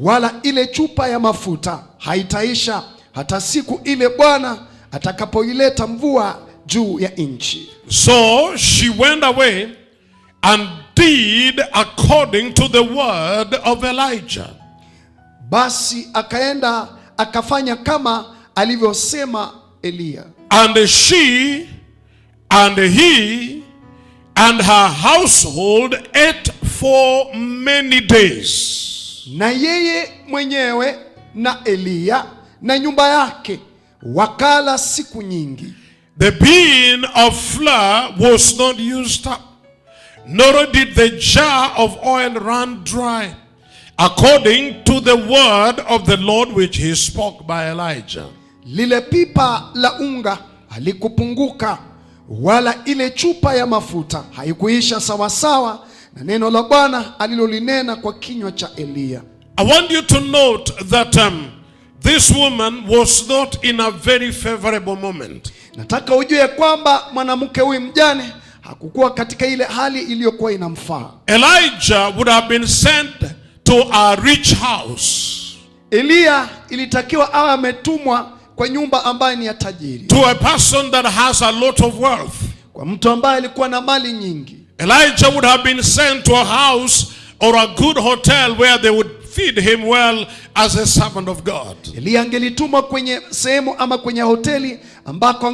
wala ile chupa ya mafuta haitaisha, hata siku ile Bwana atakapoileta mvua juu ya nchi. So she went away and did according to the word of Elijah. Basi akaenda akafanya kama alivyosema Eliya. And she and he and her household ate for many days. Na yeye mwenyewe na Eliya na nyumba yake wakala siku nyingi. The bean of flour was not used up, nor did the jar of oil run dry, according to the word of the Lord which he spoke by Elijah. Lile pipa la unga halikupunguka, wala ile chupa ya mafuta haikuisha, sawasawa na neno la Bwana alilolinena kwa kinywa cha Eliya. I want you to note that this woman was not in a very favorable moment. Nataka ujue kwamba mwanamke huyu mjane hakukuwa katika ile hali iliyokuwa inamfaa. Elijah would have been sent to a rich house. Eliya ilitakiwa awe ametumwa kwa nyumba ambayo ni ya tajiri, to a person that has a lot of wealth. kwa mtu ambaye alikuwa na mali nyingi. Elijah would have been sent to a house or a good hotel where they would feed him well as a servant of God. Eliya angelitumwa kwenye sehemu ama kwenye hoteli ambako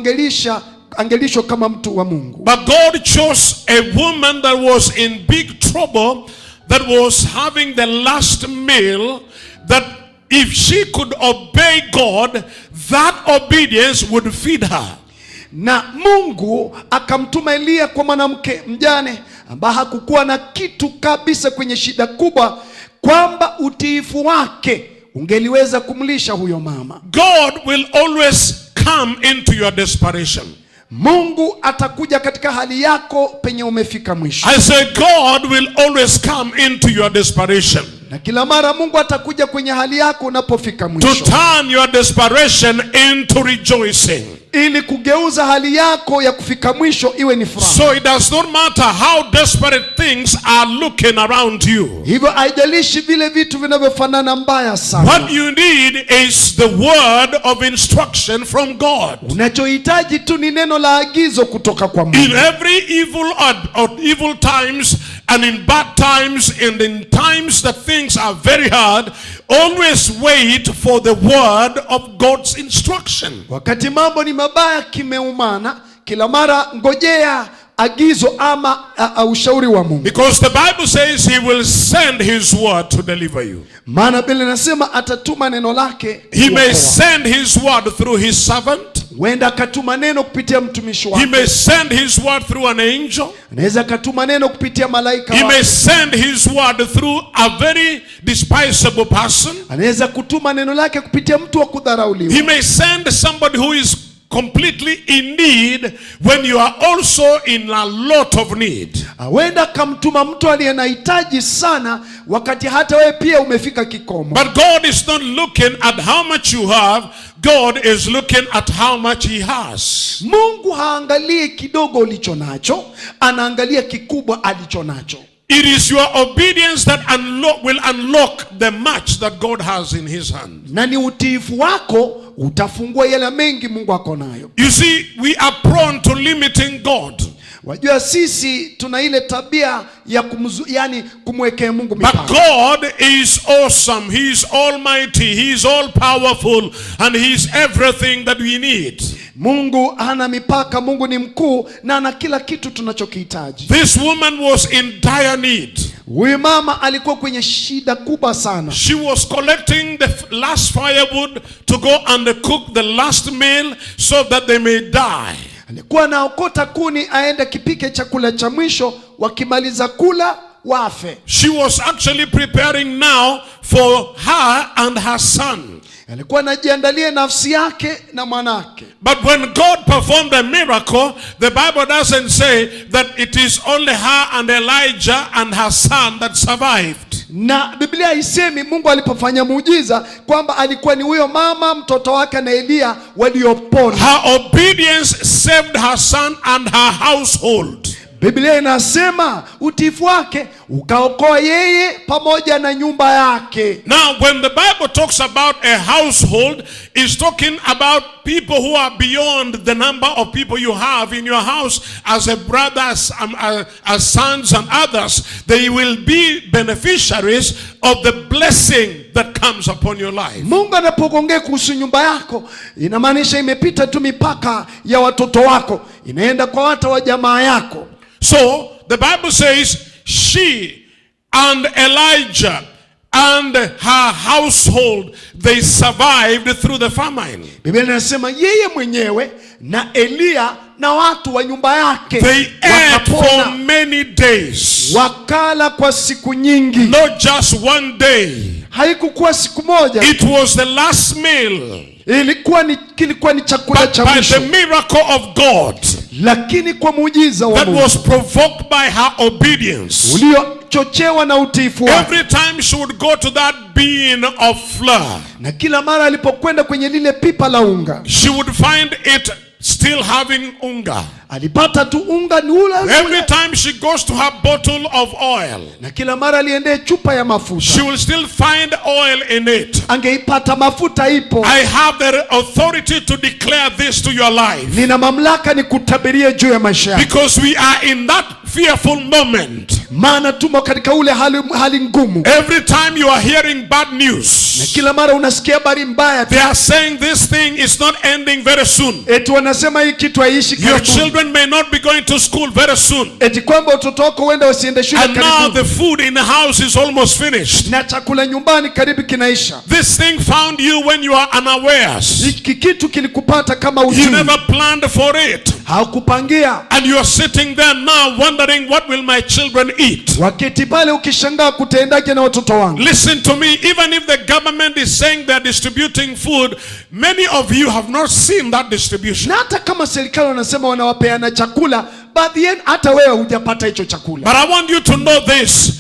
angelishwa kama mtu wa Mungu. But God chose a woman that was in big trouble, that was having the last meal, that if she could obey God, that obedience would feed her. Na Mungu akamtuma Eliya kwa mwanamke mjane ambaye hakukuwa na kitu kabisa, kwenye shida kubwa, kwamba utiifu wake ungeliweza kumlisha huyo mama. God will always come into your desperation. Mungu atakuja katika hali yako penye umefika mwisho. I say God will always come into your desperation. Na kila mara Mungu atakuja kwenye hali yako unapofika mwisho, to turn your desperation into rejoicing. ili kugeuza hali yako ya kufika mwisho iwe ni furaha. So it does not matter how desperate things are looking around you. Hivyo haijalishi vile vitu vinavyofanana mbaya sana. What you need is the word of instruction from God. Unachohitaji tu ni neno la agizo kutoka kwa Mungu. In every evil times, and in bad times, and in times that things are very hard, always wait for the word of God's instruction. Wakati mambo ni mabaya kimeumana, kila mara ngojea agizo ama ushauri wa Mungu. Because the Bible says he will send his word to deliver you. Maana Biblia inasema atatuma neno lake. He may send his word through his servant. Wenda akatuma neno kupitia mtumishi wake. He may send his word through an angel. Anaweza akatuma neno kupitia malaika wake. He may wake. send his word through a very despisable person. Anaweza kutuma neno lake kupitia mtu wa kudharauliwa. He may send somebody who is completely in need when you are also in a lot of need. Wenda kamtuma mtu aliyenahitaji sana wakati hata wewe pia umefika kikomo. But God is not looking at how much you have. God is looking at how much he has. Mungu haangalii kidogo ulicho nacho, anaangalia kikubwa alicho nacho. It is your obedience that will unlock the much that God has in his hand. Na ni utiifu wako utafungua yale mengi Mungu ako nayo. You see, we are prone to limiting God. Wajua sisi tuna ile tabia ya kumwekea Mungu mipaka. But God is awesome. He is almighty. He is all powerful. And he is everything that we need. Mungu hana mipaka. Mungu ni mkuu na ana kila kitu tunachokihitaji. This woman was in dire need. Huyu mama alikuwa kwenye shida kubwa sana. She was collecting the last firewood to go and cook the last meal so that they may die. Alikuwa anaokota kuni aende kipike chakula cha mwisho, wakimaliza kula wafe. She was actually preparing now for her and her son. Alikuwa anajiandalia nafsi yake na mwanake. But when God performed a miracle, the Bible doesn't say that it is only her and Elijah and her son that survived. Na Biblia haisemi Mungu alipofanya muujiza kwamba alikuwa ni huyo mama, mtoto wake na Elia waliopona. Her obedience saved her son and her household. Biblia inasema utiifu wake ukaokoa yeye pamoja na nyumba yake. Now when the Bible talks about a household, it's talking about people who are beyond the number of people you have in your house as a brothers, as sons and others. They will be beneficiaries of the blessing that comes upon your life. Mungu anapoongea kuhusu nyumba yako, inamaanisha imepita tu mipaka ya watoto wako, inaenda kwa watu wa jamaa yako. So the Bible says she and Elijah and her household, they survived through the famine. Biblia inasema yeye mwenyewe na Elia na watu wa nyumba yake they ate for many days. Wakala kwa siku nyingi. Not just one day. Haikukuwa siku moja. It was the last meal. Kilikuwa ni chakula cha mwisho. But by the miracle of God, lakini kwa muujiza wa Mungu, that was provoked by her obedience, uliochochewa na utiifu wake. Every time she would go to that bin of flour, na kila mara alipokwenda kwenye lile pipa la unga, she would find it still having unga. Alipata tu unga ni ule. Every time she goes to her bottle of oil, na kila mara aliendea chupa ya mafuta, she will still find oil in it. Angeipata mafuta ipo. I have the authority to declare this to your life. Nina mamlaka nikutabirie juu ya maisha yako. Because we are in that fearful moment. Maana tumo katika ule hali ngumu. Every time you are hearing bad news, na kila mara unasikia habari mbaya, they are saying this thing is not ending very soon. Eti wanasema hii kitu haiishi karibuni. Your children may not be going to school very soon. Eti kwamba watoto wako wenda wasiende shule karibuni. And now the food in the house is almost finished. Na chakula nyumbani karibu kinaisha. This thing found you when you are unawares. Hiki kitu kilikupata kama ujui. You never planned for it. Haukupangia. And you are sitting there now wondering, what will my children eat? Wakati pale ukishangaa kutaendaje na watoto wangu. Listen to me, even if the government is saying they are distributing food, many of you have not seen that distribution. Na hata kama serikali wanasema wanawapeana chakula, baadhi yenu hata wewe hujapata hicho chakula. But I want you to know this.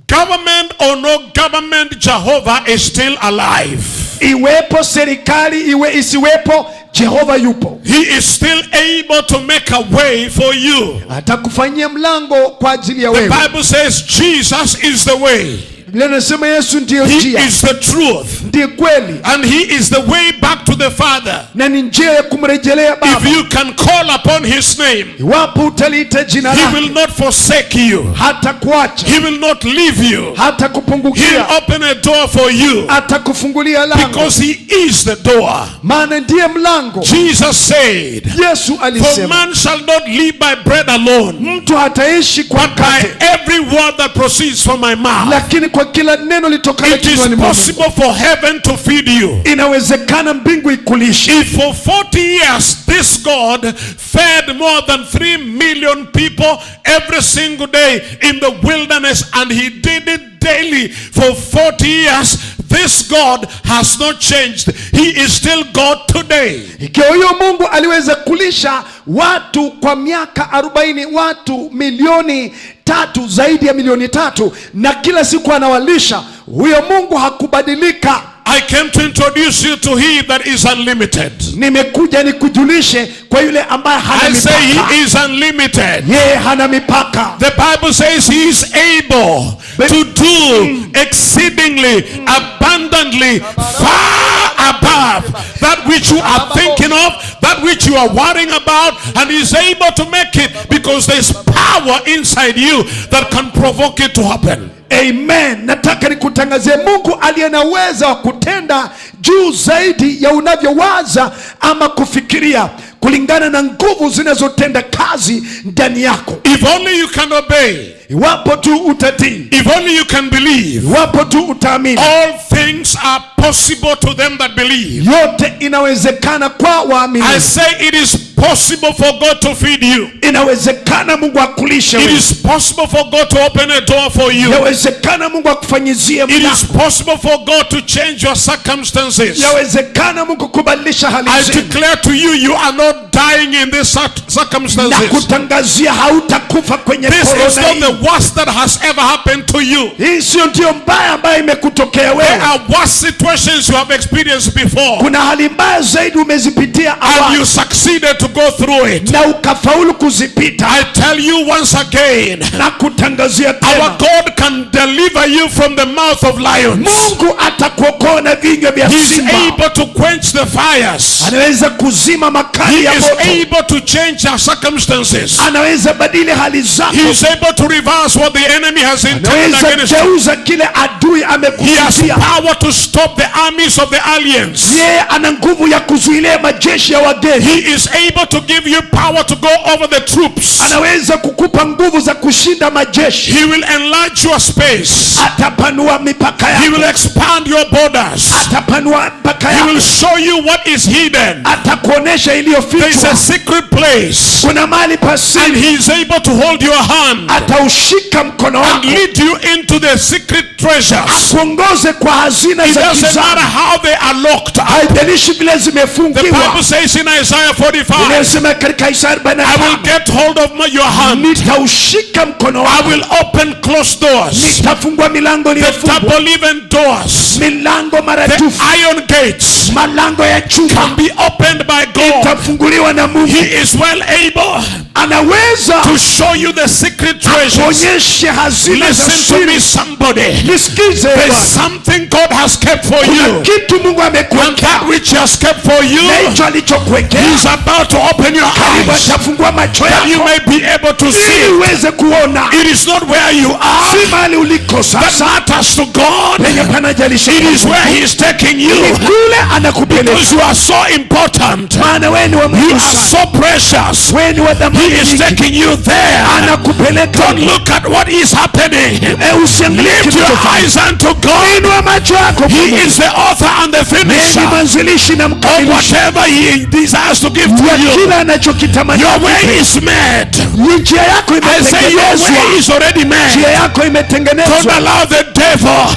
Government or no government, Jehovah is still alive. Iwepo serikali iwe isiwepo, Jehova yupo. He is still able to make a way for you. Atakufanyia mlango kwa ajili ya wewe. The Bible says Jesus is the way. Nasema Yesu ndiyo njia. He is the truth. Ndiye kweli. And he is the way back to the Father. Na ni njia ya kumrejelea Baba. If you can call upon his name, iwapo utaliita jina lake, he will not forsake you. Hata kuacha. He will not leave you. Hata kupungukia. He will open a door for you. Atakufungulia lango. Because he is the door. Maana ndiye mlango. Jesus said, Yesu alisema, for man shall not live by bread alone, mtu hataishi kwa mkate, but by every word that proceeds from my mouth. Lakini kwa kila neno litokalo kinywani mwangu. It is possible for heaven to feed you. Inawezekana mbingu ikulishe. If for 40 years this God fed more than 3 million people every single day in the wilderness, and he did it daily for 40 years, this God has not changed. He is still God today. Ikiwa huyo Mungu aliweza kulisha watu kwa miaka 40, watu milioni 3, zaidi ya milioni 3, na kila siku anawalisha, huyo Mungu hakubadilika. I came to introduce you to he that is unlimited. Nimekuja nikujulishe kwa yule ambaye hana mipaka. I say he is unlimited. Yeye hana mipaka. The Bible says he is able to do exceedingly abundantly far above that which you are thinking of, that which you are worrying about, and he is able to make it because there is power inside you that can provoke it to happen. Amen. Nataka nikutangazie Mungu aliye na uwezo wa kutenda juu zaidi ya unavyowaza ama kufikiria, kulingana na nguvu zinazotenda kazi ndani yako. If only you can obey. Iwapo tu utatii. If only you can believe. Iwapo tu utaamini. All things are possible to them that believe. Yote inawezekana kwa waamini. I say it is possible for God to feed you. Inawezekana Mungu akulishe It wewe. is possible for God to open a door for you. Yawezekana Mungu akufanyizie It is mlango. possible for God to change your circumstances. Yawezekana Mungu kubadilisha hali I zenu. declare to you, you are not dying in these Na circumstances. kutangazia hautakufa kwenye This is korona not hii. the worst that has ever happened to you. Hii sio ndio mbaya ambayo imekutokea There wewe. are worse situations you have experienced before, Kuna hali mbaya zaidi umezipitia and you awali succeeded to go through it. na ukafaulu kuzipita. I tell you once again, Na kutangazia our tena, God can deliver you from the mouth of lions. Mungu atakuokoa na vinywa vya He is simba. able to quench the fires. Anaweza kuzima makali He ya is moto. able to change our circumstances. Anaweza badili hali zako. He is able to reverse what the enemy has intended Anaweza against you. geuza kile adui He has amekufikia. power to stop the armies of the aliens. Yeye ana nguvu ya kuzuilia majeshi ya wageni. He is able to give you power to go over the troops. Anaweza kukupa nguvu za kushinda majeshi. He will enlarge your space. Atapanua mipaka He will yako. expand your borders. Atapanua mipaka He will yako. show you what is hidden. Atakuonesha There is iliyofichwa. a secret place, Kuna mahali and pasiri. He is able to hold your hand Ataushika mkono and wako. lead you into the secret treasures. Kuongoze kwa hazina It za doesn't matter gizani. how they are locked up. Haijalishi vile The zimefungiwa. Bible says in Isaiah 45, Inasema katika Isaya I will 45, get hold of your hand. nitaushika mkono I wako. will open closed doors, Nitafungua milango the iliyofungwa. double-even doors, Milango the maradufu. iron gates Malango ya can chuma be opened by God. itafunguliwa na Mungu. He is well able Anaweza to show you the secret treasures. kuonyesha hazina za Listen to me, siri. somebody. Nisikize There's Bwana. something God has kept for Kuna you, kitu Mungu and amekuwekea. that which He has kept for you, Na hicho alichokuwekea He's about to open your karibu eyes atafungua macho that you yako may be able to ili see. uweze kuona. It is not where you are Si mahali uliko that sasa matters to God. penye panajalisha. It is where He is taking Ni you, kule anakupeleka. because you are so important. Maana wewe ni wa You muhimu are sana. so precious. Wewe ni wa He thamani is nyingi. taking you there. Anakupeleka. Don't look at what is happening. Usiangalie Lift kitu your tofauti. eyes unto God. Inua macho yako. He Mungu. is the author and the Yeye ni finisher mwanzilishi na of mkamilisha whatever He desires to give to ya you. kila anachokitamani. Your way is made. Njia yako I say your imetengenezwa. way is already made. Njia yako Don't imetengenezwa. allow the devil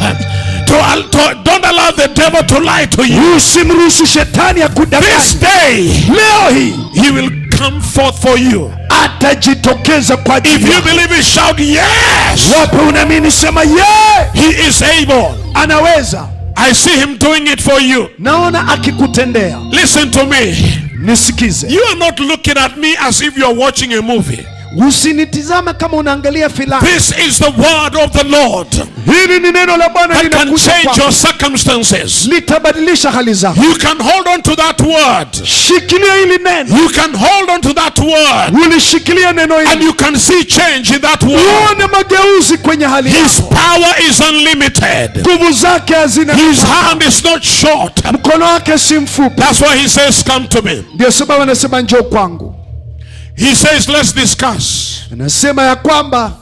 don't allow the devil to lie to you. Usimruhusu shetani This akudanganye. day Leo hii He will come forth for you. atajitokeza kwa If ajili you yako. believe it, shout yes. Wapo unaamini, sema yeah, He is able. anaweza. I see Him doing it for you. Naona akikutendea. Listen to me. Nisikize. You are not looking at me as if you are watching a movie. Usinitizame kama unaangalia filamu. This is the word of the Lord Hili ni neno la Bwana that can linakuja change kwako. your circumstances. Litabadilisha hali zako. You can hold on to that word. Shikilia hili neno. You can hold on to that word, Ulishikilia neno and hili. you can see change in that word. Uone mageuzi kwenye hali His yako. power is unlimited. Nguvu zake hazina His mipaka. hand is not short. Mkono wake si mfupi. That's why He says, come to me. Ndio sababu anasema njoo kwangu. He says, let's discuss. Anasema ya kwamba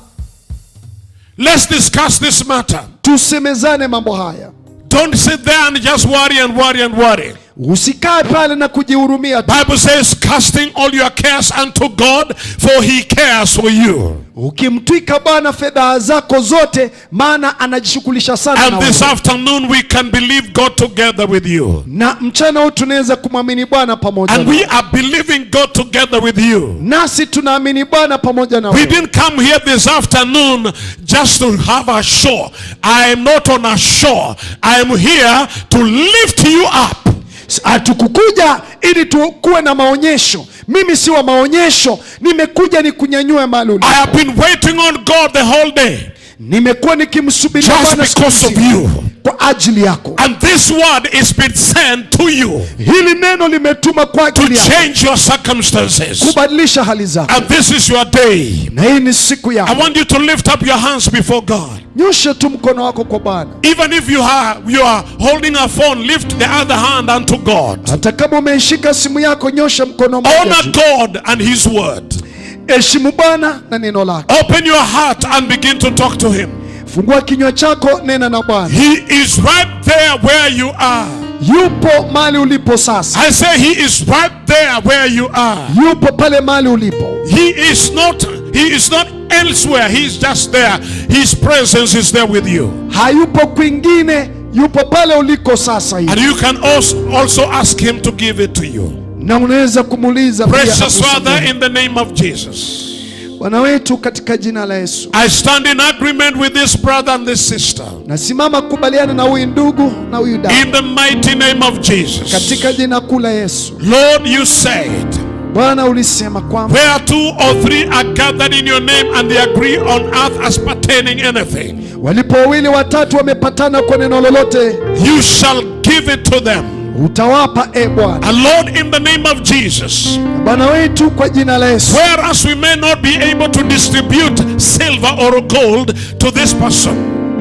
Let's discuss this matter. tusemezane mambo haya. Don't sit there and just worry and worry and worry. Usikae pale na kujihurumia tu. Bible says, casting all your cares unto God, for He cares for you. Ukimtwika Bwana fedha zako zote, maana anajishughulisha sana na And this wewe. afternoon we can believe God together with you. Na mchana huu tunaweza kumwamini Bwana pamoja And na we wewe. are believing God together with you. Nasi tunaamini Bwana pamoja na We wewe. didn't come here this afternoon just to have a show. I am not on a show. I am here to lift you up. Hatukukuja ili tukuwe na maonyesho. Mimi si wa maonyesho, nimekuja ni kunyanyua malulu. I have been waiting on God the whole day Nimekuwa nikimsubiria just Bwana siku because of nzima you. kwa ajili yako. And this word is been sent to you Hili neno limetuma kwa to ajili yako change your circumstances. kubadilisha hali zako. And this is your day. Na hii ni siku I yako. want you to lift up your hands before God. Nyosha tu mkono wako kwa Bwana. Even if you are holding a phone, lift the other hand unto God. Hata kama umeishika simu yako, nyosha mkono mmoja Honor juu. God and His word. Heshimu Bwana na neno lake. Open your heart and begin to talk to Him. Fungua kinywa chako, nena na Bwana. He is right there where you are. Yupo mahali ulipo sasa. I say he is right there where you are. Yupo pale mahali ulipo. He is not elsewhere. He is just there. His presence is there with you. Hayupo kwingine, yupo pale uliko sasa hivi. And you can also ask him to give it to you. Na unaweza kumuuliza pia. Precious Father, in the name of Jesus, Bwana wetu, katika jina la Yesu, I stand in agreement with this brother and this sister. nasimama kukubaliana na huyu ndugu na huyu dada. In the mighty name of Jesus. Katika jina kuu la Yesu. Lord, you said, Bwana ulisema kwamba where 2 or 3 are gathered in your name and they agree on earth as pertaining anything, walipo wawili watatu wamepatana kwa neno lolote, you shall give it to them. utawapa Bwana. And Lord, in the name of Jesus, Bwana wetu, kwa jina la Yesu, whereas we may not be able to distribute silver or gold to this person,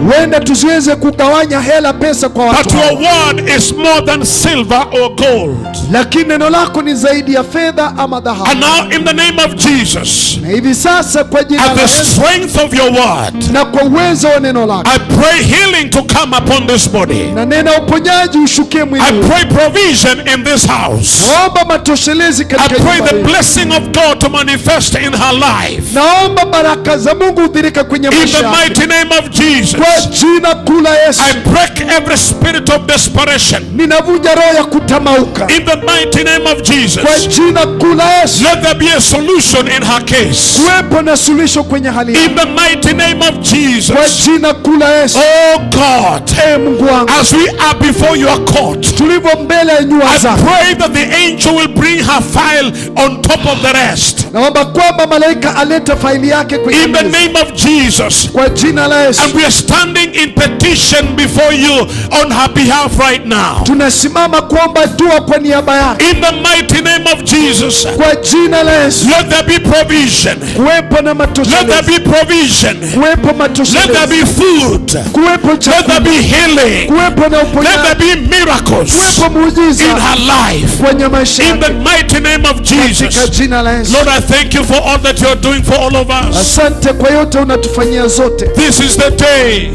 huenda tusiweze kugawanya hela, pesa kwa watu but your hawa, word is more than silver or gold. lakini neno lako ni zaidi ya fedha ama dhahabu. And now in the name of Jesus, Na hivi sasa kwa jina at la the Yesu strength of your word, na kwa uwezo wa neno lako, I pray healing to come upon this body. na nena uponyaji ushukie mwili I huu. pray provision in this house. Naomba matoshelezi I katika pray nyumba the hii. blessing of God to manifest in her life. Naomba baraka za Mungu udhirika kwenye In maisha the yake. mighty name of Jesus, Kwa jina kuu la Yesu, I break every spirit of desperation. ninavunja roho ya kutamauka. In the mighty name of Kwa Jesus, jina kuu la Yesu, let there be a solution in her case. kuwepo na suluhisho kwenye hali yake. In the mighty name of Kwa Jesus, jina kuu la Yesu. oh God, Mungu wangu, as we are before your court, tulivyo mbele ya nyua I zako, pray that the angel will bring her file on top of the rest. naomba kwamba malaika alete faili yake kwenye In the meza. name of Jesus, Kwa jina la Yesu, and we are standing in petition before you on her behalf right now. tunasimama kuomba dua kwa niaba yake. In the mighty name of Jesus, Kwa jina la Yesu, let there be provision. kuwepo na Let there matoshelezi, be provision. kuwepo Let there matoshelezi, be food. kuwepo Let there chakula, be healing. kuwepo na Let there uponyaji, be miracles kuwepo in muujiza her life. kwenye maisha In the yake. mighty name of Katika Jesus. jina la Yesu. Lord, I thank you for all that you are doing for all of us. Asante kwa yote unatufanyia zote. This is the day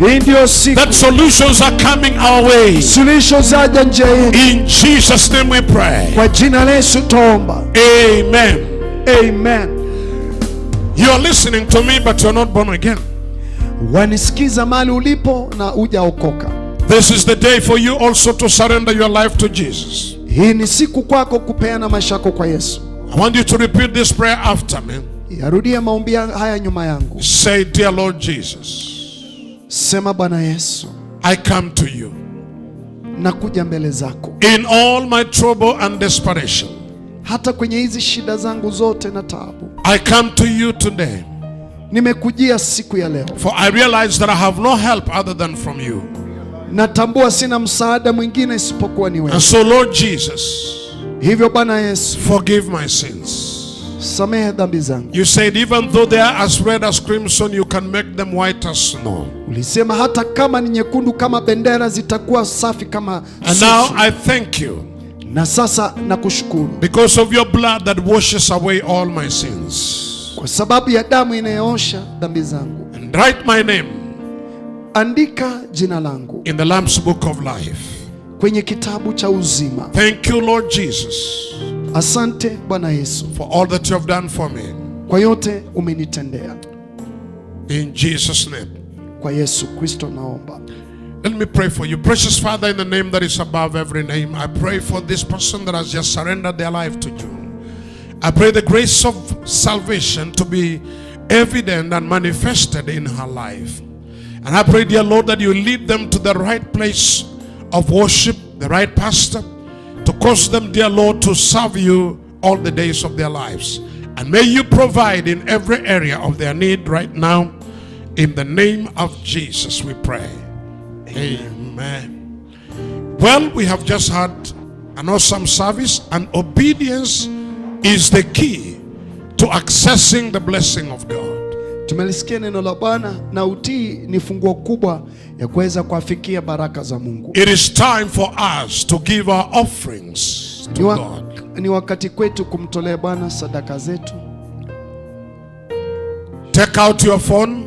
Hii ndio siku that solutions are coming our way. suluhisho zaja njia yetu. In Jesus' name we pray. Kwa jina la Yesu tuomba. Amen. Amen. You are listening to me, but you're not born again. Wanisikiza mahali ulipo na hujaokoka. This is the day for you also to surrender your life to Jesus. Hii ni siku kwako kupeana maisha yako kwa Yesu. I want you to repeat this prayer after me. Yarudia maombi haya nyuma yangu. Say, dear Lord Jesus, Sema, Bwana Yesu, I come to you nakuja mbele zako. in all my trouble and desperation. Hata kwenye hizi shida zangu zote na taabu, I come to you today, nimekujia siku ya leo. for I realize that I have no help other than from you. Natambua sina msaada mwingine isipokuwa ni wewe. And so, Lord Jesus, Hivyo Bwana Yesu, forgive my sins. samehe dhambi zangu. You said even though they are as red as crimson, you can make them white as snow. Ulisema hata kama ni nyekundu kama bendera zitakuwa safi kama And sufu. now I thank you Na sasa nakushukuru because of your blood that washes away all my sins. kwa sababu ya damu inayoosha dhambi zangu. And write my name Andika jina langu in the Lamb's Book of Life. kwenye kitabu cha uzima. Thank you, Lord Jesus, Asante Bwana Yesu for all that you have done for me. kwa yote umenitendea. In Jesus' name. Kwa Yesu Kristo naomba. Let me pray for you. Precious Father, in the name that is above every name, I pray for this person that has just surrendered their life to you. I pray the grace of salvation to be evident and manifested in her life. And I pray, dear Lord, that you lead them to the right place of worship, the right pastor, to cause them, dear Lord, to serve you all the days of their lives. And may you provide in every area of their need right now. In the name of Jesus we pray. Amen. Well, we have just had an awesome service, and obedience is the key to accessing the blessing of God. Tumelisikia neno la Bwana na utii ni funguo kubwa ya kuweza kuafikia baraka za Mungu. It is time for us to give our offerings to God. Ni wakati kwetu kumtolea Bwana sadaka zetu. Take out your phone.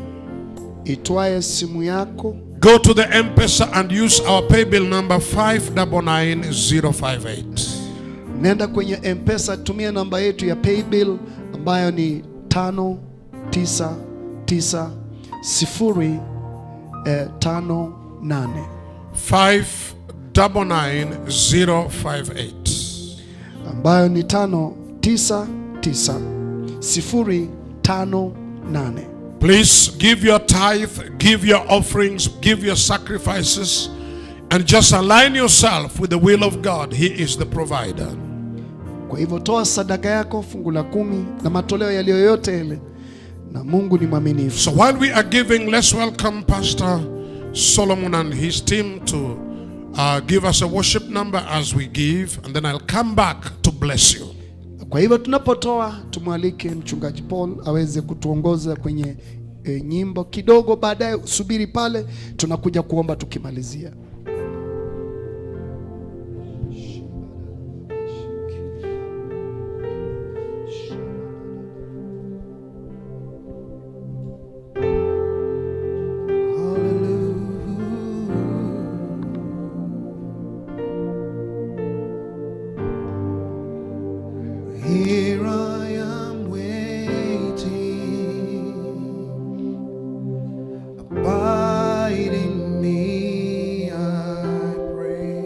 Itwaye simu yako. Go to the M-Pesa and use our pay bill number 599058. Nenda kwenye M-Pesa, tumia namba yetu ya pay bill ambayo ni 599058. 599058. ambayo ni 599058. Please give your tithe, give your offerings, give your sacrifices, and just align yourself with the will of God. He is the provider. Kwa hivyo toa sadaka yako, fungu la 10 na matoleo yaliyo yote ile, na Mungu ni mwaminifu. So while we are giving, let's welcome Pastor Solomon and his team to give us a worship number as we give, and then I'll come back to bless you. Kwa hivyo tunapotoa, tumwalike mchungaji Paul aweze kutuongoza kwenye nyimbo kidogo. Baadaye subiri pale, tunakuja kuomba tukimalizia. Here I am waiting, abide in me, I pray.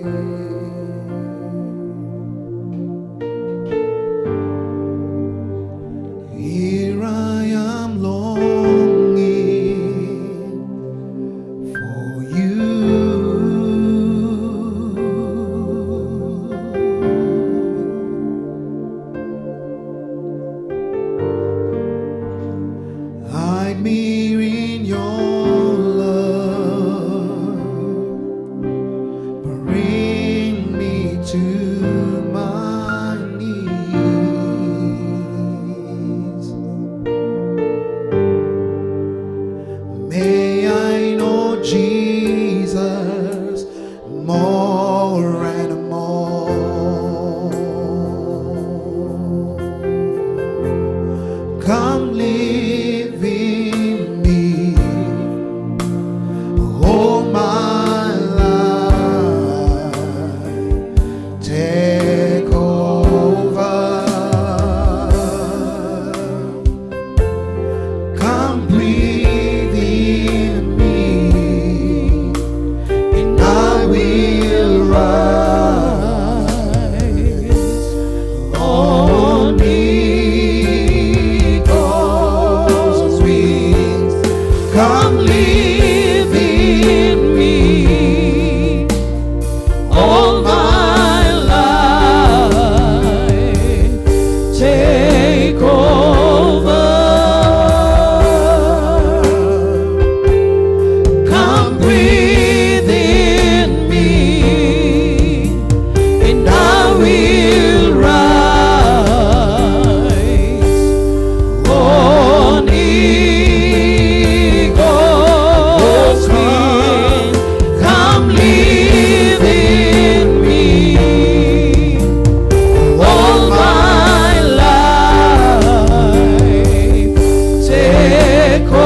Here I am longing for you. Hide me in your love, bring me to my knees. May I know Jesus more and more. Come live in me, oh my life, take over. Come breathe in me, and I will rise on eagle's wings. Come live in me, All my life, take over. Come breathe in me, and I will rise on eagle's wings. Come live in me, all my life, take over.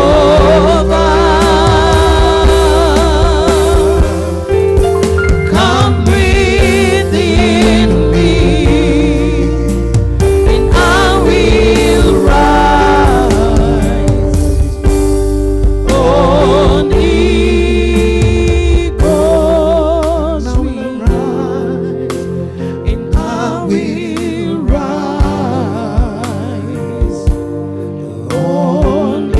Come breathe in me, and I will rise on eagle's wings, and I will rise on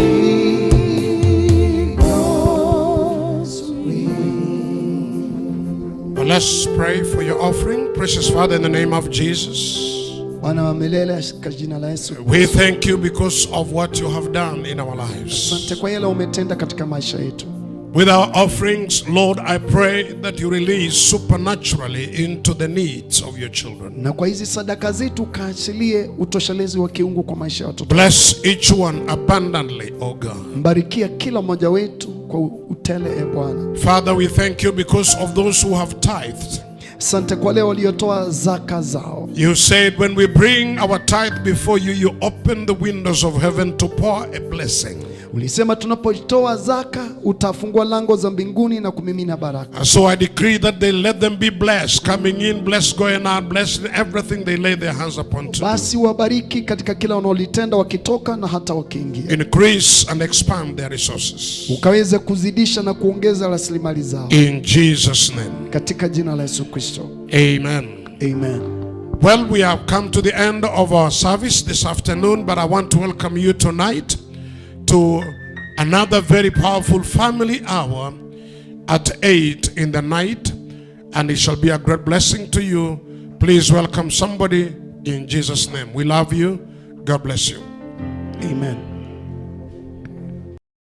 eagle's wings. Well, let's pray for your offering. Precious Father, in the name of Jesus, Bwana wa milele, katika jina la Yesu, we thank you because of what you have done in our lives. asante kwa yale umetenda katika maisha yetu. With our offerings, Lord, I pray that you release supernaturally into the needs of your children. Na kwa hizi sadaka zetu kaachilie utoshelezi wa kiungu kwa maisha ya watoto. Bless each one abundantly, O God. Mbarikia kila mmoja wetu kwa utele, e Bwana. Father, we thank you because of those who have tithed. Asante kwa leo waliotoa zaka zao. You said when we bring our tithe before you, you open the windows of heaven to pour a blessing. Ulisema tunapotoa zaka utafungua lango za mbinguni na kumimina baraka. And so I decree that they let them be blessed, coming in, blessed going out, blessed in everything they lay their hands upon to do. Basi wabariki katika kila wanaolitenda, wakitoka na hata wakiingia. Increase and expand their resources. Ukaweze kuzidisha na kuongeza rasilimali zao. In Jesus' name. Katika jina la Yesu Kristo. Amen. Amen. Well, we have come to the end of our service this afternoon, but I want to welcome you tonight to another very powerful family hour at 8 in the night, and it shall be a great blessing to you. Please welcome somebody in Jesus' name. We love you. God bless you. Amen.